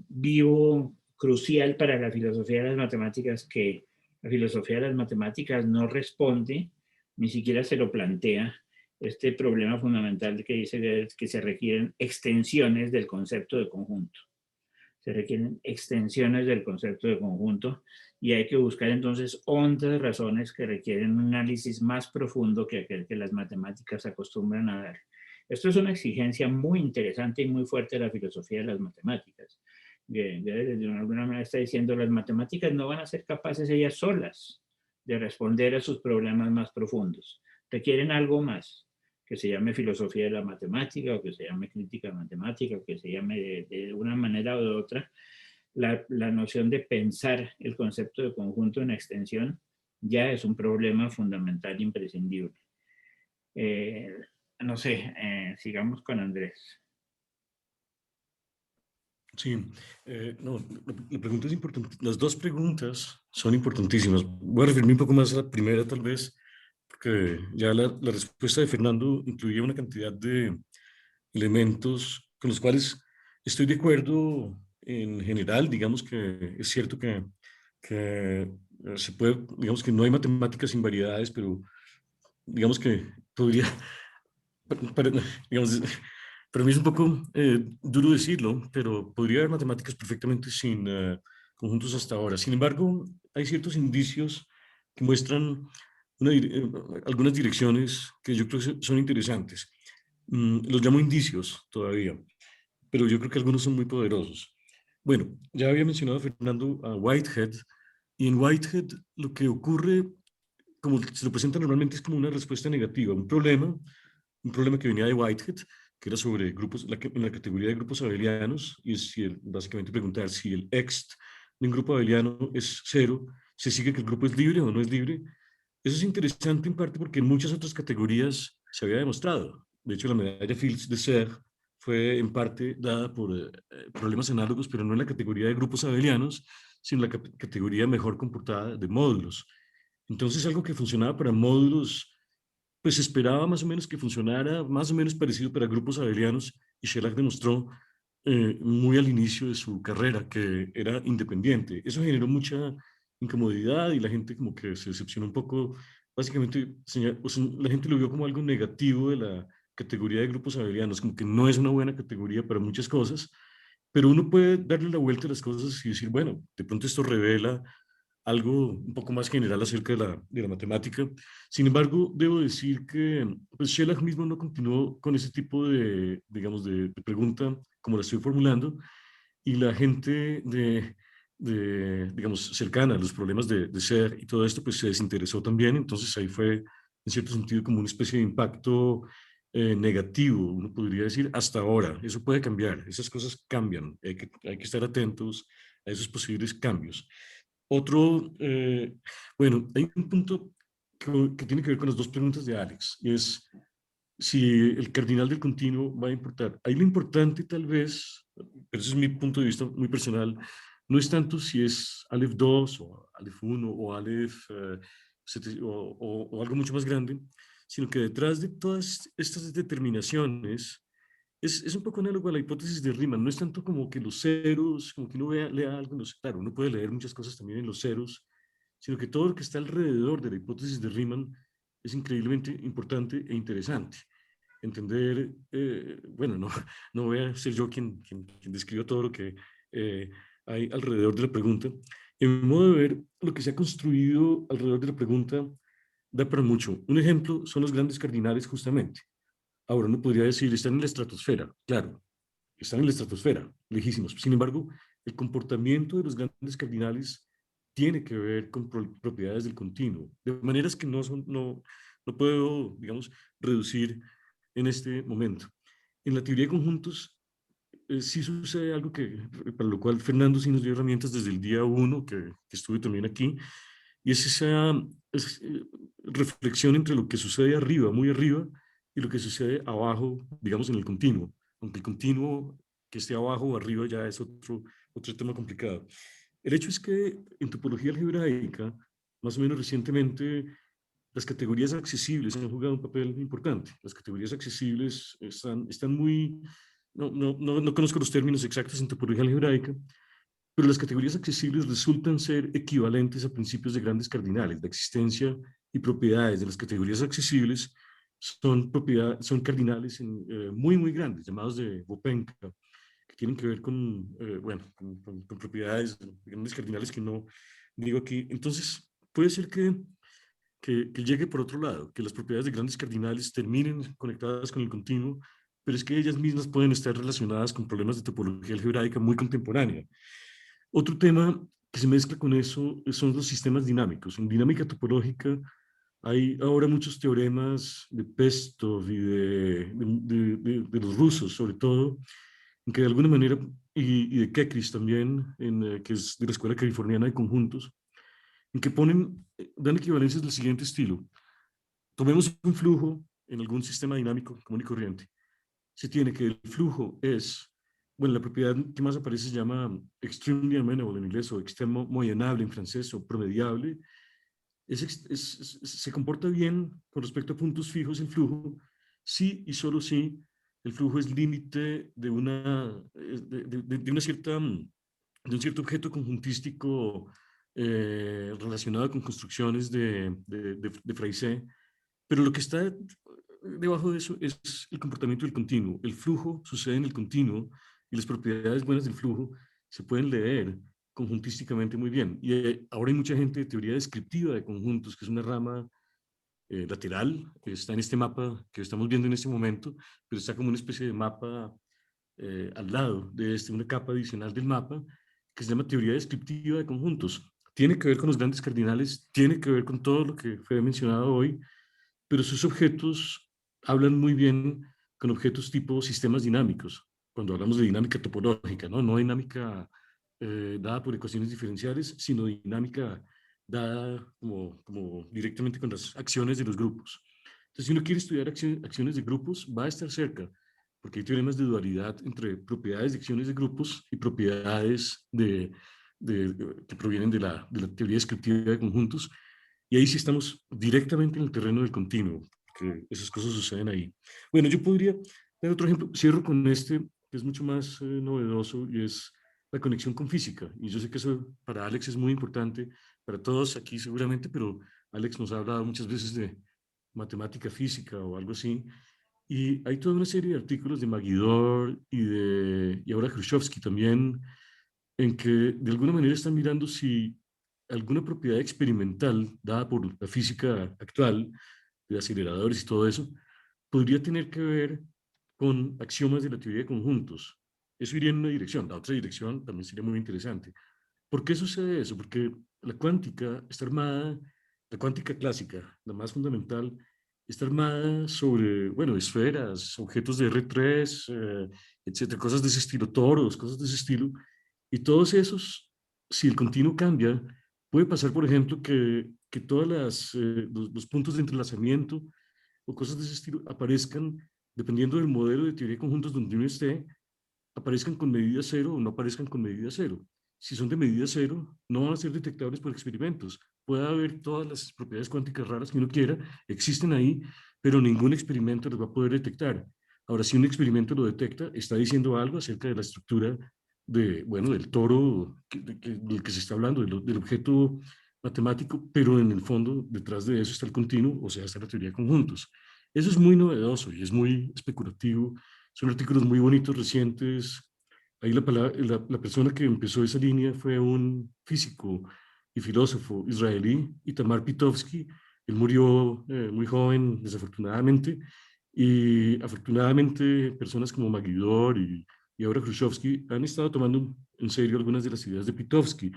vivo, crucial para la filosofía de las matemáticas, que la filosofía de las matemáticas no responde, ni siquiera se lo plantea, este problema fundamental que dice que se requieren extensiones del concepto de conjunto. Se requieren extensiones del concepto de conjunto y hay que buscar entonces otras razones que requieren un análisis más profundo que aquel que las matemáticas acostumbran a dar. Esto es una exigencia muy interesante y muy fuerte de la filosofía de las matemáticas. De alguna manera está diciendo, las matemáticas no van a ser capaces ellas solas de responder a sus problemas más profundos. Requieren algo más, que se llame filosofía de la matemática, o que se llame crítica matemática, o que se llame de una manera o de otra, la noción de pensar el concepto de conjunto en extensión ya es un problema fundamental imprescindible. No sé, sigamos con Andrés. Sí, no, la pregunta es importante. Las dos preguntas son importantísimas. Voy a referirme un poco más a la primera, tal vez, porque ya la respuesta de Fernando incluía una cantidad de elementos con los cuales estoy de acuerdo en general. Digamos que es cierto que se puede, digamos que no hay matemáticas sin variedades, pero digamos que podría, para- digamos, para mí es un poco duro decirlo, pero podría haber matemáticas perfectamente sin conjuntos hasta ahora. Sin embargo, hay ciertos indicios que muestran algunas direcciones que yo creo que son interesantes. Los llamo indicios todavía, pero yo creo que algunos son muy poderosos. Bueno, ya había mencionado Fernando a Whitehead, y en Whitehead lo que ocurre, como se lo presenta normalmente, es como una respuesta negativa, un problema que venía de Whitehead, que era sobre grupos, en la categoría de grupos abelianos, y es si básicamente preguntar si el ext de un grupo abeliano es cero, se sigue que el grupo es libre o no es libre. Eso es interesante en parte porque en muchas otras categorías se había demostrado. De hecho, la medalla Fields de Serre fue en parte dada por problemas análogos, pero no en la categoría de grupos abelianos, sino en la categoría mejor comportada de módulos. Entonces, algo que funcionaba para módulos, pues esperaba más o menos que funcionara más o menos parecido para grupos abelianos, y Shellac demostró muy al inicio de su carrera que era independiente. Eso generó mucha incomodidad y la gente como que se decepcionó un poco. Básicamente, o sea, la gente lo vio como algo negativo de la categoría de grupos abelianos, como que no es una buena categoría para muchas cosas, pero uno puede darle la vuelta a las cosas y decir, bueno, de pronto esto revela algo un poco más general acerca de la matemática. Sin embargo, debo decir que pues, Shellac mismo no continuó con ese tipo de, digamos, de pregunta como la estoy formulando, y la gente digamos, cercana a los problemas de ser y todo esto, pues se desinteresó también. Entonces ahí fue, en cierto sentido, como una especie de impacto negativo, uno podría decir, hasta ahora. Eso puede cambiar, esas cosas cambian, hay que estar atentos a esos posibles cambios. Otro, bueno, hay un punto que tiene que ver con las dos preguntas de Alex, y es si el cardinal del continuo va a importar. Ahí lo importante tal vez, pero ese es mi punto de vista muy personal, no es tanto si es Aleph 2 o Aleph 1 o Aleph o algo mucho más grande, sino que detrás de todas estas determinaciones es un poco análogo a la hipótesis de Riemann. No es tanto como que los ceros, como que uno lea algo en los, claro, uno puede leer muchas cosas también en los ceros, sino que todo lo que está alrededor de la hipótesis de Riemann es increíblemente importante e interesante. Entender, bueno, no, no voy a ser yo quien describa todo lo que eh, hay alrededor de la pregunta. En mi modo de ver, lo que se ha construido alrededor de la pregunta da para mucho. Un ejemplo son los grandes cardinales, justamente. Ahora uno podría decir, están en la estratosfera. Claro, están en la estratosfera, lejísimos. Sin embargo, el comportamiento de los grandes cardinales tiene que ver con propiedades del continuo, de maneras que no puedo, digamos, reducir en este momento. En la teoría de conjuntos, sí sucede algo para lo cual Fernando sí nos dio herramientas desde el día uno que estuve también aquí, y es esa reflexión entre lo que sucede arriba, muy arriba, y lo que sucede abajo, digamos, en el continuo. Aunque el continuo que esté abajo o arriba ya es otro tema complicado. El hecho es que en topología algebraica, más o menos recientemente, las categorías accesibles han jugado un papel importante. Las categorías accesibles están muy... No conozco los términos exactos en topología algebraica, pero las categorías accesibles resultan ser equivalentes a principios de grandes cardinales. La existencia y propiedades de las categorías accesibles son cardinales muy, muy grandes, llamados de Bopenka, que tienen que ver bueno, con propiedades de grandes cardinales que no digo aquí. Entonces, puede ser que llegue por otro lado, que las propiedades de grandes cardinales terminen conectadas con el continuo, pero es que ellas mismas pueden estar relacionadas con problemas de topología algebraica muy contemporánea. Otro tema que se mezcla con eso son los sistemas dinámicos. En dinámica topológica hay ahora muchos teoremas de Pestov y de los rusos, sobre todo, en que de alguna manera, y de Kekris también, que es de la Escuela Californiana de Conjuntos, en que dan equivalencias del siguiente estilo. Tomemos un flujo en algún sistema dinámico común y corriente. Se tiene que el flujo es bueno, la propiedad que más aparece se llama extremely amenable en inglés, o extremo moyenable en francés, o promediable. Se comporta bien con respecto a puntos fijos el flujo, sí y solo si el flujo es límite de de una cierta, de un cierto objeto conjuntístico relacionado con construcciones de Freycinet. Pero lo que está debajo de eso es el comportamiento del continuo. El flujo sucede en el continuo y las propiedades buenas del flujo se pueden leer conjuntísticamente muy bien. Y ahora hay mucha gente de teoría descriptiva de conjuntos, que es una rama lateral, que está en este mapa que estamos viendo en este momento, pero está como una especie de mapa al lado de una capa adicional del mapa, que se llama teoría descriptiva de conjuntos. Tiene que ver con los grandes cardinales, tiene que ver con todo lo que fue mencionado hoy, pero sus objetos hablan muy bien con objetos tipo sistemas dinámicos, cuando hablamos de dinámica topológica, no dinámica dada por ecuaciones diferenciales, sino dinámica dada como directamente con las acciones de los grupos. Entonces, si uno quiere estudiar acciones de grupos, va a estar cerca, porque hay teoremas de dualidad entre propiedades de acciones de grupos y propiedades que provienen de la teoría descriptiva de conjuntos, y ahí sí estamos directamente en el terreno del continuo, que esas cosas suceden ahí. Bueno, yo podría dar otro ejemplo, cierro con este, que es mucho más novedoso, y es la conexión con física. Y yo sé que eso para Alex es muy importante, para todos aquí seguramente, pero Alex nos ha hablado muchas veces de matemática física o algo así. Y hay toda una serie de artículos de Magidor y ahora Khrushchevsky también, en que de alguna manera están mirando si alguna propiedad experimental dada por la física actual, de aceleradores y todo eso, podría tener que ver con axiomas de la teoría de conjuntos. Eso iría en una dirección, la otra dirección también sería muy interesante. ¿Por qué sucede eso? Porque la cuántica está armada, la cuántica clásica, la más fundamental, está armada sobre, bueno, esferas, objetos de R3, etcétera, cosas de ese estilo, toros, cosas de ese estilo, y todos esos, si el continuo cambia, puede pasar, por ejemplo, que todos los puntos de entrelazamiento o cosas de ese estilo aparezcan, dependiendo del modelo de teoría de conjuntos donde uno esté, aparezcan con medida cero o no aparezcan con medida cero. Si son de medida cero, no van a ser detectables por experimentos. Puede haber todas las propiedades cuánticas raras que uno quiera, existen ahí, pero ningún experimento los va a poder detectar. Ahora, si un experimento lo detecta, está diciendo algo acerca de la estructura bueno, del toro del que se está hablando, del objeto matemático, pero en el fondo, detrás de eso está el continuo, o sea, está la teoría de conjuntos. Eso es muy novedoso y es muy especulativo. Son artículos muy bonitos, recientes. Ahí la persona que empezó esa línea fue un físico y filósofo israelí, Itamar Pitovsky. Él murió muy joven, desafortunadamente, y afortunadamente personas como Magidor y ahora Khrushchevsky han estado tomando en serio algunas de las ideas de Pitovsky.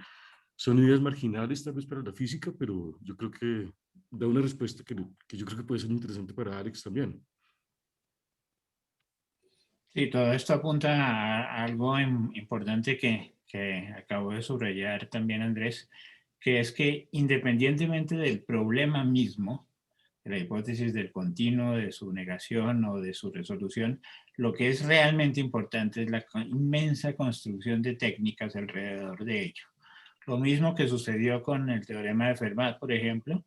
Son ideas marginales tal vez para la física, pero yo creo que da una respuesta que yo creo que puede ser interesante para Alex también. Sí, todo esto apunta a algo importante que acabo de subrayar también Andrés, que es que independientemente del problema mismo, de la hipótesis del continuo, de su negación o de su resolución, lo que es realmente importante es la inmensa construcción de técnicas alrededor de ello. Lo mismo que sucedió con el teorema de Fermat, por ejemplo.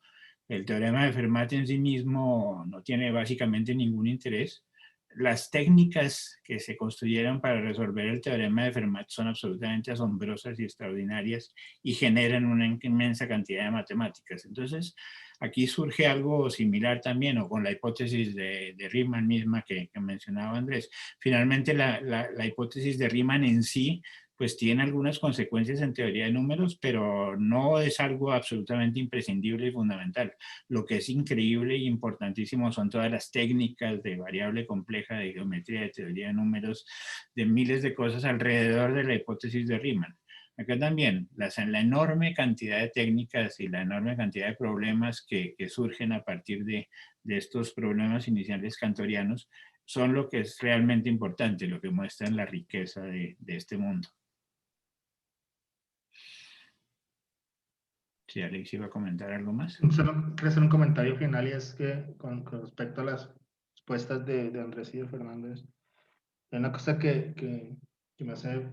El teorema de Fermat en sí mismo no tiene básicamente ningún interés. Las técnicas que se construyeron para resolver el teorema de Fermat son absolutamente asombrosas y extraordinarias y generan una inmensa cantidad de matemáticas. Entonces, aquí surge algo similar también, o con la hipótesis de Riemann misma que mencionaba Andrés. Finalmente, la hipótesis de Riemann en sí pues tiene algunas consecuencias en teoría de números, pero no es algo absolutamente imprescindible y fundamental. Lo que es increíble y importantísimo son todas las técnicas de variable compleja, de geometría, de teoría de números, de miles de cosas alrededor de la hipótesis de Riemann. Acá también, la enorme cantidad de técnicas y la enorme cantidad de problemas que surgen a partir de estos problemas iniciales cantorianos son lo que es realmente importante, lo que muestran la riqueza de este mundo. Si Alex iba a comentar algo más. Solo quiero hacer un comentario final, y es que con respecto a las respuestas de Andrés y de Fernández, hay una cosa que que me hace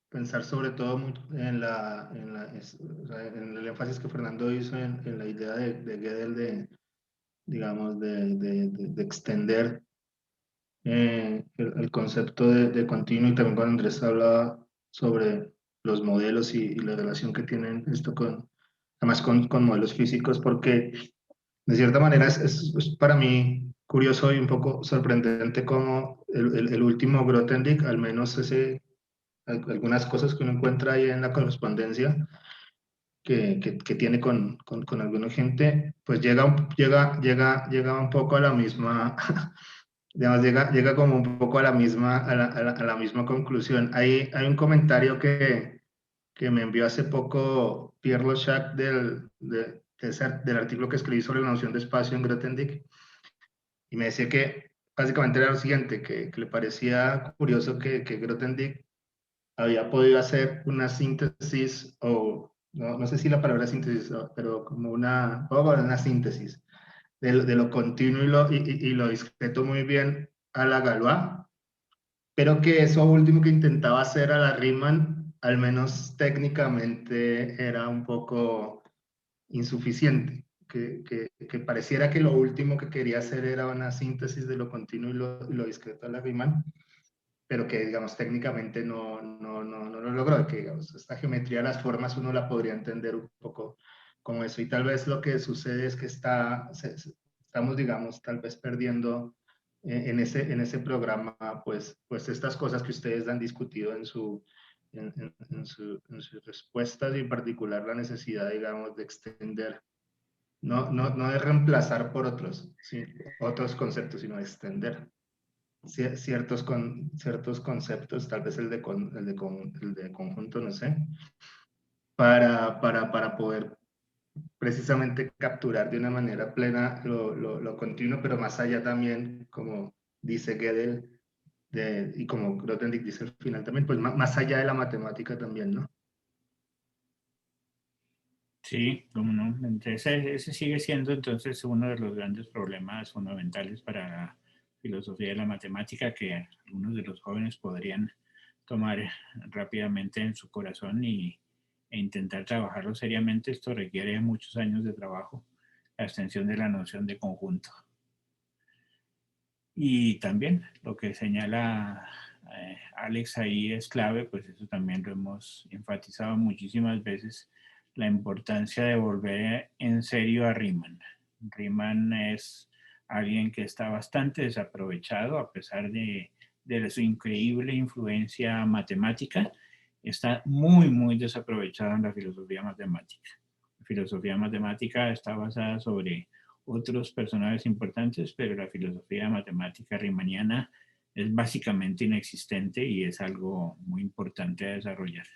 pensar sobre todo en o sea, en el énfasis que Fernando hizo en la idea de Gödel digamos, de extender el concepto de continuo, y también cuando Andrés hablaba sobre los modelos y la relación que tienen esto además con modelos físicos, porque de cierta manera es para mí curioso y un poco sorprendente cómo el último Grothendieck, al menos algunas cosas que uno encuentra ahí en la correspondencia que tiene con alguna gente, pues llega un poco a la misma, digamos, llega como un poco a la misma, a la misma conclusión. Hay un comentario que me envió hace poco Pierre Lochac del artículo que escribí sobre la noción de espacio en Grothendieck, y me decía que básicamente era lo siguiente, que le parecía curioso que Grothendieck había podido hacer una síntesis, o no sé si la palabra síntesis, pero como una síntesis de lo continuo y lo discreto muy bien a la Galois, pero que eso último que intentaba hacer a la Riemann, al menos técnicamente, era un poco insuficiente. Que pareciera que lo último que quería hacer era una síntesis de lo continuo y lo discreto a la Riemann, pero que, digamos, técnicamente no lo logró, que, digamos, esta geometría de las formas uno la podría entender un poco como eso, y tal vez lo que sucede es que estamos, digamos, tal vez perdiendo en ese programa, pues estas cosas que ustedes han discutido en sus respuestas, y en particular la necesidad, digamos, de extender, no de reemplazar por otros, sí, otros conceptos, sino de extender ciertos conceptos, tal vez el de conjunto, no sé, para poder precisamente capturar de una manera plena lo continuo, pero más allá también, como dice Gödel, y como Grothendieck dice al final también, pues más allá de la matemática también, ¿no? Sí, cómo no. Entonces, ese sigue siendo entonces uno de los grandes problemas fundamentales para la filosofía de la matemática, que algunos de los jóvenes podrían tomar rápidamente en su corazón e intentar trabajarlo seriamente. Esto requiere muchos años de trabajo, la extensión de la noción de conjunto. Y también lo que señala Alex ahí es clave, pues eso también lo hemos enfatizado muchísimas veces, la importancia de volver en serio a Riemann. Riemann es alguien que está bastante desaprovechado a pesar de su increíble influencia matemática. Está muy desaprovechado en la filosofía matemática. La filosofía matemática está basada sobre otros personajes importantes, pero la filosofía matemática riemanniana es básicamente inexistente y es algo muy importante a desarrollar.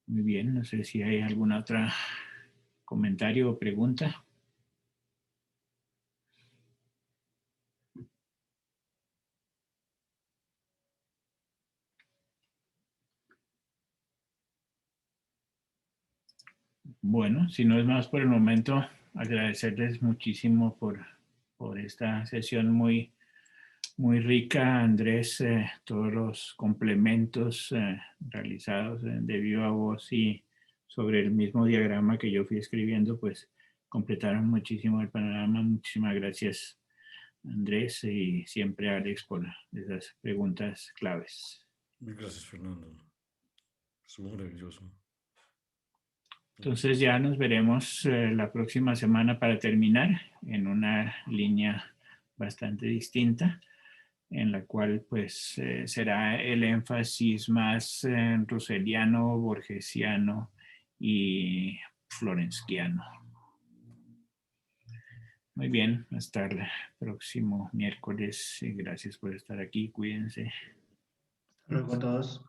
Muy bien, no sé si hay alguna otra comentario o pregunta. Bueno, si no es más por el momento, agradecerles muchísimo por esta sesión muy rica, Andrés, todos los complementos realizados de viva voz y sobre el mismo diagrama que yo fui escribiendo, pues completaron muchísimo el panorama. Muchísimas gracias, Andrés, y siempre Alex por esas preguntas claves. Gracias, Fernando. Estuvo maravilloso. Entonces ya nos veremos la próxima semana para terminar en una línea bastante distinta, en la cual pues será el énfasis más russelliano, borgesiano y florenciano. Muy bien, hasta el próximo miércoles. Gracias por estar aquí, cuídense. Hasta luego a todos.